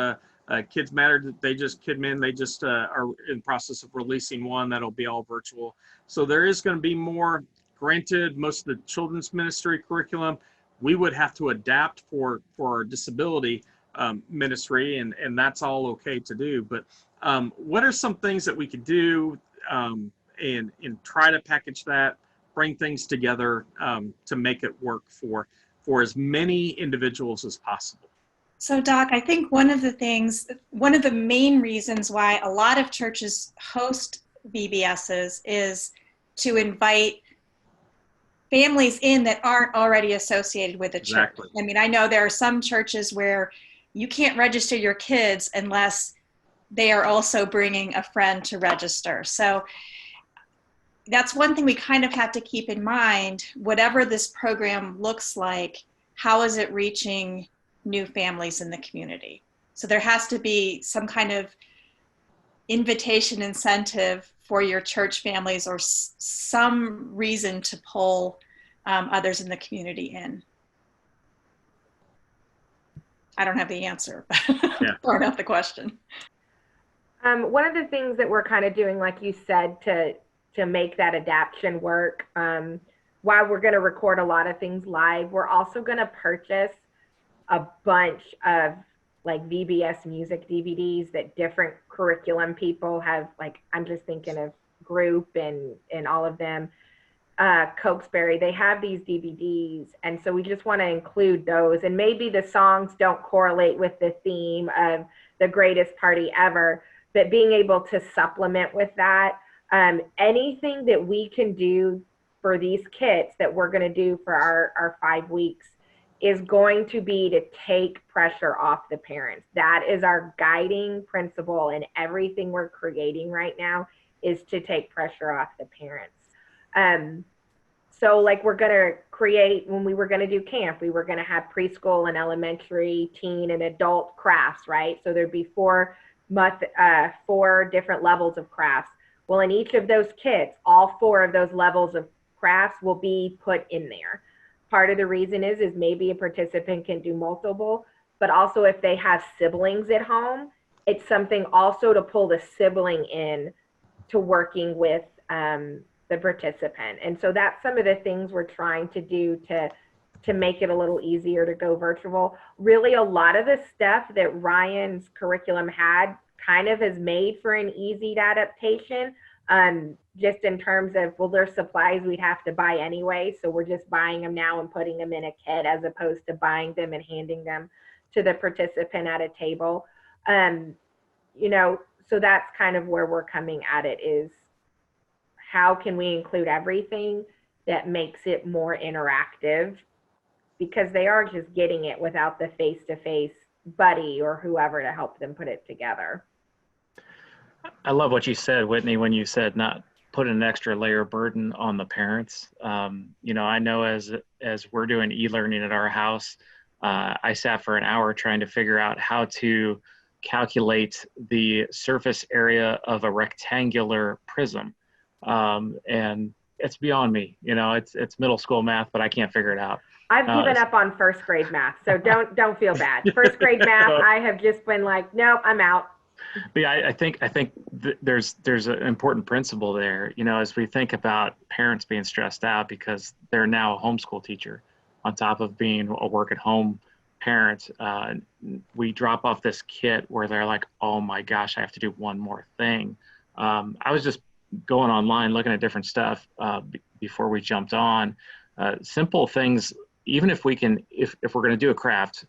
Kids Matter, KidMin, they just are in process of releasing one that'll be all virtual. So there is going to be more. Granted, most of the children's ministry curriculum, we would have to adapt for our disability ministry, and that's all okay to do. But what are some things that we could do and try to package that, bring things together to make it work for as many individuals as possible? So Doc, I think one of the main reasons why a lot of churches host VBSs is to invite families in that aren't already associated with the church. Exactly. I mean, I know there are some churches where you can't register your kids unless they are also bringing a friend to register. So that's one thing we kind of have to keep in mind. Whatever this program looks like, how is it reaching new families in the community? So there has to be some kind of invitation incentive for your church families, or some reason to pull others in the community in. I don't have the answer, but Yeah. throwing out the question. One of the things that we're kind of doing, like you said, to make that adaption work, while we're going to record a lot of things live, we're also going to purchase a bunch of like VBS music DVDs that different curriculum people have. Like, I'm just thinking of Group and all of them, Cokesbury, they have these DVDs. And so we just want to include those, and maybe the songs don't correlate with the theme of the greatest party ever, but being able to supplement with that, anything that we can do for these kits that we're going to do for our 5 weeks is going to be to take pressure off the parents. That is our guiding principle, and everything we're creating right now is to take pressure off the parents. So like we're going to create, when we were going to do camp, we were going to have preschool and elementary, teen and adult crafts, right? So there'd be four different levels of crafts. Well, in each of those kits, all 4 of those levels of crafts will be put in there. Part of the reason is maybe a participant can do multiple, but also if they have siblings at home, it's something also to pull the sibling in to working with the participant. And so that's some of the things we're trying to do to make it a little easier to go virtual. Really, a lot of the stuff that Ryan's curriculum had kind of is made for an easy adaptation, Just in terms of, well, there's supplies we'd have to buy anyway, so we're just buying them now and putting them in a kit as opposed to buying them and handing them to the participant at a table. You know, so that's kind of where we're coming at it, is how can we include everything that makes it more interactive, because they are just getting it without the face-to-face buddy or whoever to help them put it together. I love what you said, Whitney, when you said not put an extra layer of burden on the parents. You know, I know as we're doing e-learning at our house, I sat for an hour trying to figure out how to calculate the surface area of a rectangular prism. And it's beyond me. You know, it's middle school math, but I can't figure it out. I've given up on first grade math, so don't feel bad. First grade math, I have just been like, nope, I'm out. But yeah, I think there's an important principle there. You know, as we think about parents being stressed out because they're now a homeschool teacher, on top of being a work at home parent, we drop off this kit where they're like, oh my gosh, I have to do one more thing. I was just going online looking at different stuff before we jumped on. Simple things, even if we can, if we're going to do a craft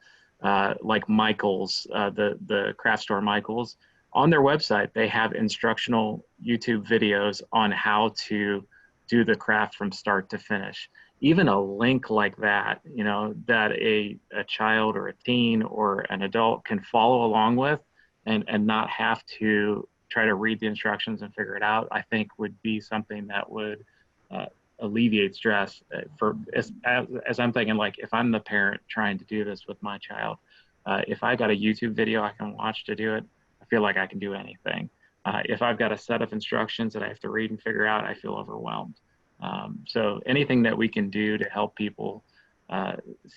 like Michael's, the craft store Michael's, on their website, they have instructional YouTube videos on how to do the craft from start to finish. Even a link like that, you know, that a child or a teen or an adult can follow along with and not have to try to read the instructions and figure it out, I think would be something that would alleviate stress. As I'm thinking, like, if I'm the parent trying to do this with my child, if I got a YouTube video I can watch to do it, I feel like I can do anything. If I've got a set of instructions that I have to read and figure out, I feel overwhelmed. So anything that we can do to help people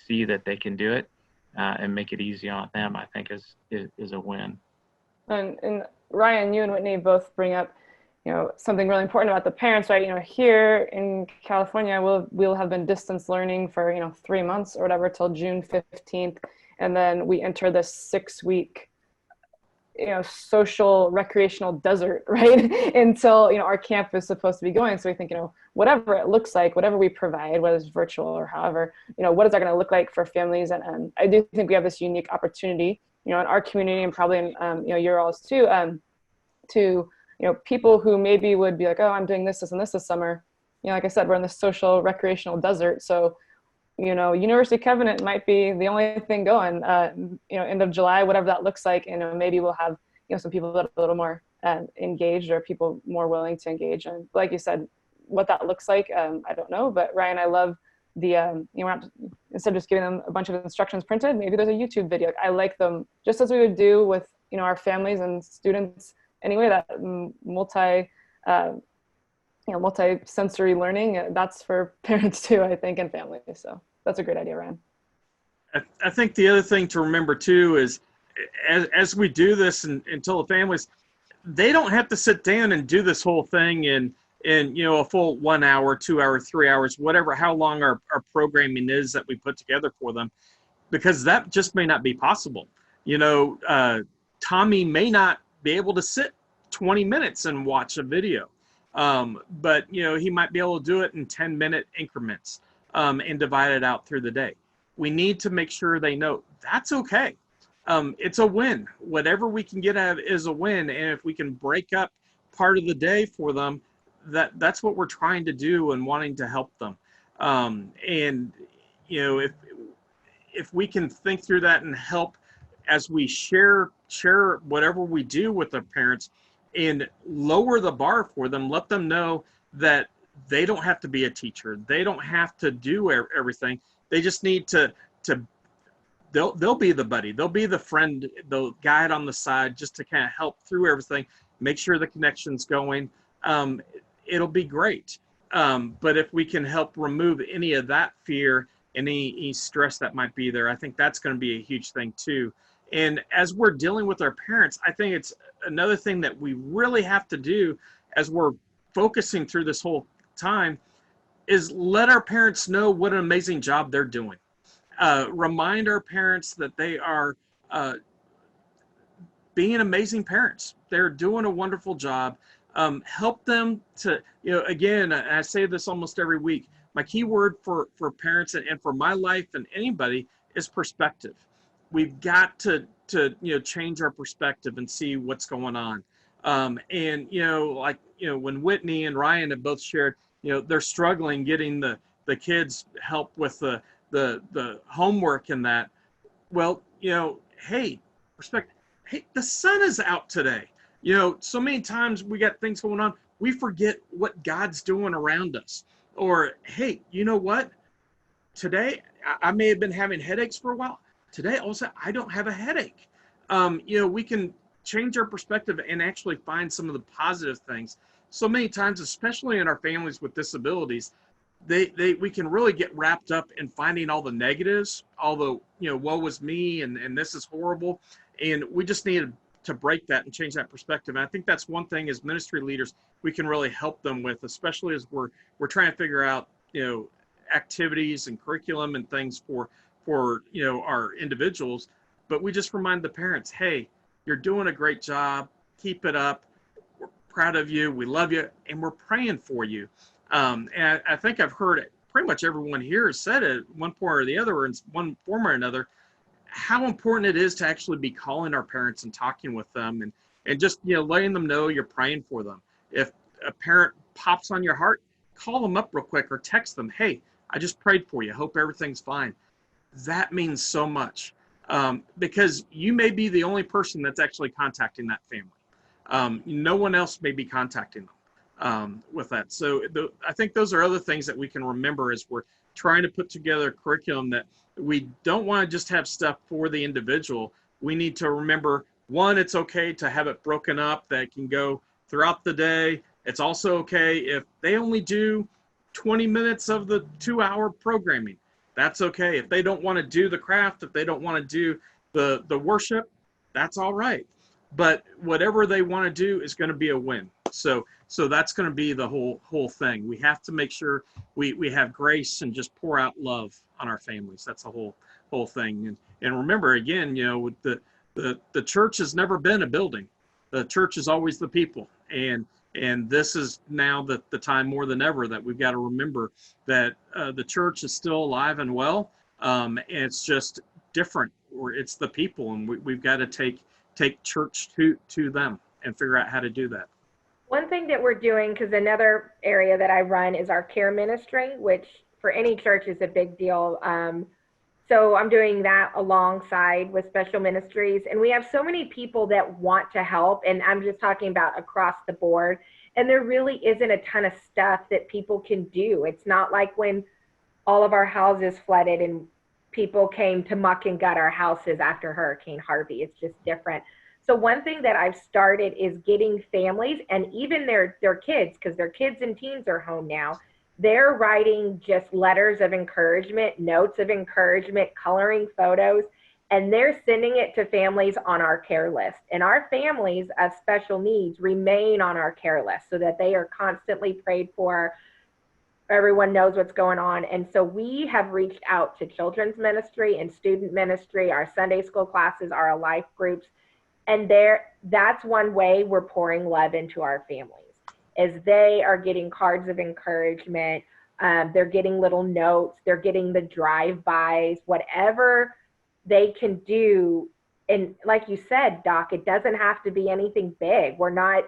see that they can do it and make it easy on them, I think is a win. And Ryan, you and Whitney both bring up, you know, something really important about the parents, right? You know, here in California, we'll have been distance learning for, you know, 3 months or whatever till June 15th. And then we enter this 6-week, you know, social recreational desert, right? Until, you know, our camp is supposed to be going. So we think, you know, whatever it looks like, whatever we provide, whether it's virtual or however, you know, what is that going to look like for families? And I do think we have this unique opportunity, you know, in our community and probably in, you know, your all's too, to, you know, people who maybe would be like, oh, I'm doing this and this summer. You know, like I said, we're in the social recreational desert. So, you know, University Covenant might be the only thing going, you know, end of July, whatever that looks like. And, you know, maybe we'll have, you know, some people that are a little more engaged or people more willing to engage. And like you said, what that looks like, I don't know. But Ryan, I love the, you know, instead of just giving them a bunch of instructions printed, maybe there's a YouTube video. I like them just as we would do with, you know, our families and students anyway, that multi-sensory learning, that's for parents too, I think, and families. So that's a great idea, Ryan. I think the other thing to remember too is as we do this and tell the families, they don't have to sit down and do this whole thing in you know, a full 1 hour, 2 hours, 3 hours, whatever, how long our programming is that we put together for them, because that just may not be possible. You know, Tommy may not be able to sit 20 minutes and watch a video. But, you know, he might be able to do it in 10-minute increments and divide it out through the day. We need to make sure they know that's okay. It's a win. Whatever we can get out of it is a win. And if we can break up part of the day for them, that's what we're trying to do and wanting to help them. And, you know, if we can think through that and help as we share whatever we do with the parents and lower the bar for them, let them know that they don't have to be a teacher. They don't have to do everything. They just need to they'll be the buddy. They'll be the friend, the guide on the side, just to kind of help through everything, make sure the connection's going. It'll be great. But if we can help remove any of that fear and any stress that might be there, I think that's going to be a huge thing too. And as we're dealing with our parents, I think it's another thing that we really have to do as we're focusing through this whole time is let our parents know what an amazing job they're doing. Remind our parents that they are being amazing parents. They're doing a wonderful job. Help them to, again, I say this almost every week. My key word for parents and for my life and anybody is perspective. We've got to change our perspective and see what's going on. And when Whitney and Ryan have both shared, they're struggling getting the kids help with the homework and that. Well, hey, respect. Hey, the sun is out today. So many times we got things going on, we forget what God's doing around us. Or, hey, you know what? Today, I may have been having headaches for a while. Today, also, I don't have a headache. We can change our perspective and actually find some of the positive things. So many times, especially in our families with disabilities, we can really get wrapped up in finding all the negatives, all the, woe was me and this is horrible. And we just need to break that and change that perspective. And I think that's one thing as ministry leaders we can really help them with, especially as we're trying to figure out, activities and curriculum and things for our individuals. But we just remind the parents, hey, you're doing a great job. Keep it up. We're proud of you. We love you. And we're praying for you. And I think I've heard it. Pretty much everyone here has said it one point or the other, or in one form or another, how important it is to actually be calling our parents and talking with them and just, letting them know you're praying for them. If a parent pops on your heart, call them up real quick or text them. Hey, I just prayed for you. Hope everything's fine. That means so much because you may be the only person that's actually contacting that family. No one else may be contacting them with that. So I think those are other things that we can remember as we're trying to put together a curriculum, that we don't want to just have stuff for the individual. We need to remember, one, it's okay to have it broken up that can go throughout the day. It's also okay if they only do 20 minutes of the 2-hour programming. That's okay. If they don't want to do the craft, if they don't want to do the worship, that's all right. But whatever they want to do is going to be a win. So that's going to be the whole thing. We have to make sure we have grace and just pour out love on our families. That's the whole thing. And remember, again, the church has never been a building. The church is always the people. And this is now the time more than ever that we've got to remember that the church is still alive and well. And it's just different, or it's the people, and we've got to take church to them and figure out how to do that. One thing that we're doing, because another area that I run is our care ministry, which for any church is a big deal. So I'm doing that alongside with special ministries. And we have so many people that want to help. And I'm just talking about across the board. And there really isn't a ton of stuff that people can do. It's not like when all of our houses flooded and people came to muck and gut our houses after Hurricane Harvey. It's just different. So one thing that I've started is getting families and even their kids, because their kids and teens are home now, they're writing just letters of encouragement, notes of encouragement, coloring photos, and they're sending it to families on our care list. And our families of special needs remain on our care list so that they are constantly prayed for. Everyone knows what's going on. And so we have reached out to children's ministry and student ministry, our Sunday school classes, our life groups. And that's one way we're pouring love into our families, as they are getting cards of encouragement. They're getting little notes. They're getting the drive-bys, whatever they can do. And like you said, Doc, it doesn't have to be anything big. We're not,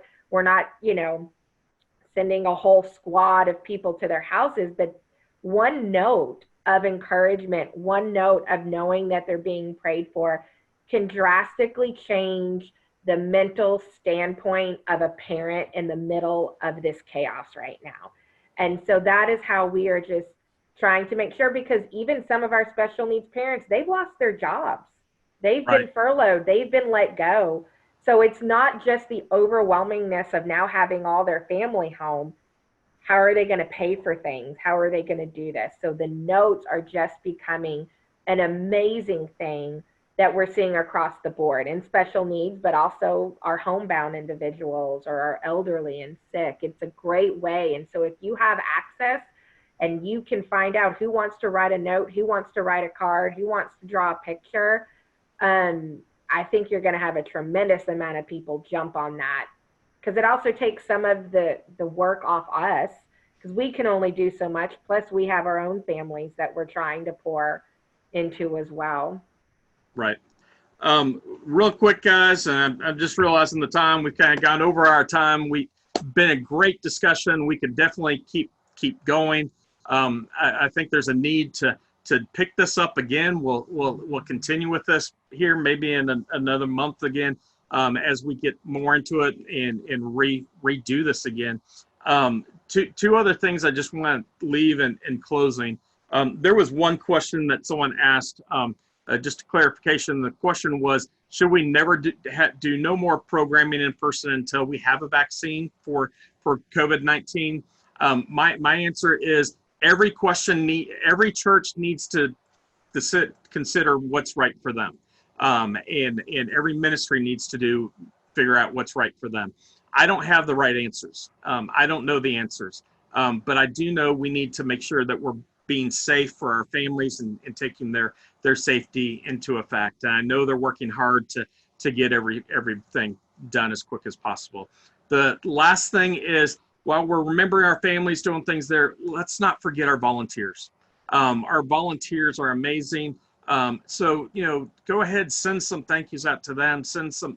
sending a whole squad of people to their houses, but one note of encouragement, one note of knowing that they're being prayed for can drastically change the mental standpoint of a parent in the middle of this chaos right now. And so that is how we are just trying to make sure, because even some of our special needs parents, they've lost their jobs. They've been furloughed. They've been let go. So it's not just the overwhelmingness of now having all their family home. How are they going to pay for things? How are they going to do this? So the notes are just becoming an amazing thing that we're seeing across the board in special needs, but also our homebound individuals or our elderly and sick. It's a great way. And so if you have access and you can find out who wants to write a note, who wants to write a card, who wants to draw a picture, I think you're going to have a tremendous amount of people jump on that because it also takes some of the work off us, because we can only do so much. Plus, we have our own families that we're trying to pour into as well. Right. Real quick, guys, and I'm just realizing the time. We've kind of gone over our time. We've been a great discussion. We could definitely keep going. I think there's a need to pick this up again. We'll continue with this here, maybe in another month again, as we get more into it and redo this again. Two other things I just want to leave in closing. There was one question that someone asked. Just a clarification, the question was, should we never do no more programming in person until we have a vaccine for COVID-19? My answer is every church needs to consider what's right for them. And every ministry needs to figure out what's right for them. I don't have the right answers. I don't know the answers. But I do know we need to make sure that we're being safe for our families and taking their safety into effect. And I know they're working hard to get everything done as quick as possible. The last thing is, while we're remembering our families doing things there, let's not forget our volunteers. Our volunteers are amazing. So, go ahead, send some thank yous out to them,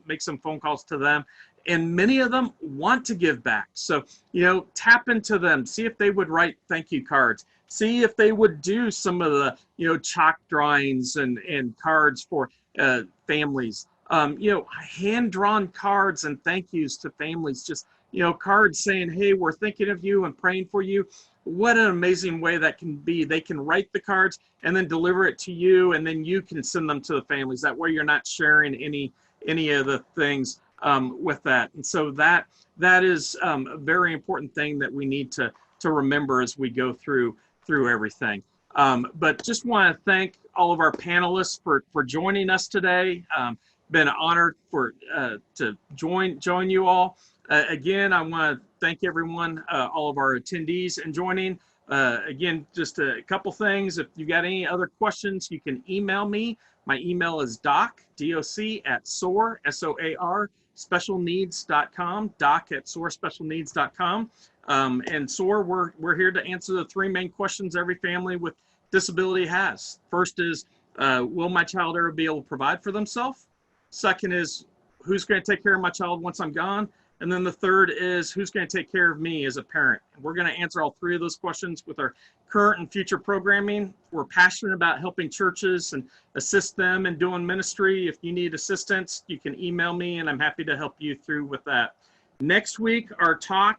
make some phone calls to them. And many of them want to give back. So, tap into them, see if they would write thank you cards, see if they would do some of the, chalk drawings and cards for families. Hand-drawn cards and thank yous to families, just, cards saying, hey, we're thinking of you and praying for you. What an amazing way that can be. They can write the cards and then deliver it to you, and then you can send them to the families. That way you're not sharing any of the things with that. And so that is a very important thing that we need to remember as we go through everything. But just want to thank all of our panelists for joining us today. Been an honor to join you all. Again, I want to thank everyone, all of our attendees and joining. Again, just a couple things. If you got any other questions, you can email me. My email is doc@SOAR, SOAR, specialneeds.com, doc@SOARspecialneeds.com. And SOAR, we're here to answer the three main questions every family with disability has. First is, will my child ever be able to provide for themselves? Second is, who's going to take care of my child once I'm gone? And then the third is, who's going to take care of me as a parent? And we're going to answer all three of those questions with our current and future programming. We're passionate about helping churches and assist them in doing ministry. If you need assistance, you can email me, and I'm happy to help you through with that. Next week, our talk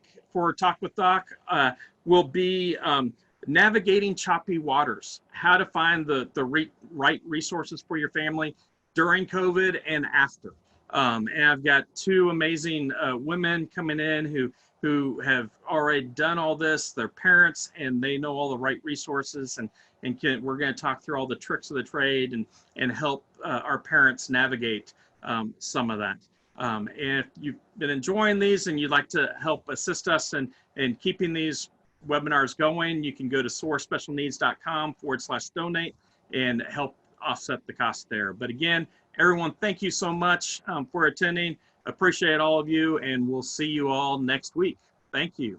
with Doc will be navigating choppy waters, how to find the right resources for your family during COVID and after. And I've got two amazing women coming in who have already done all this. They're parents, and they know all the right resources, and we're going to talk through all the tricks of the trade and help our parents navigate some of that. And if you've been enjoying these and you'd like to help assist us in keeping these webinars going, you can go to soarspecialneeds.com/donate and help offset the cost there. But again, everyone, thank you so much for attending. Appreciate all of you, and we'll see you all next week. Thank you.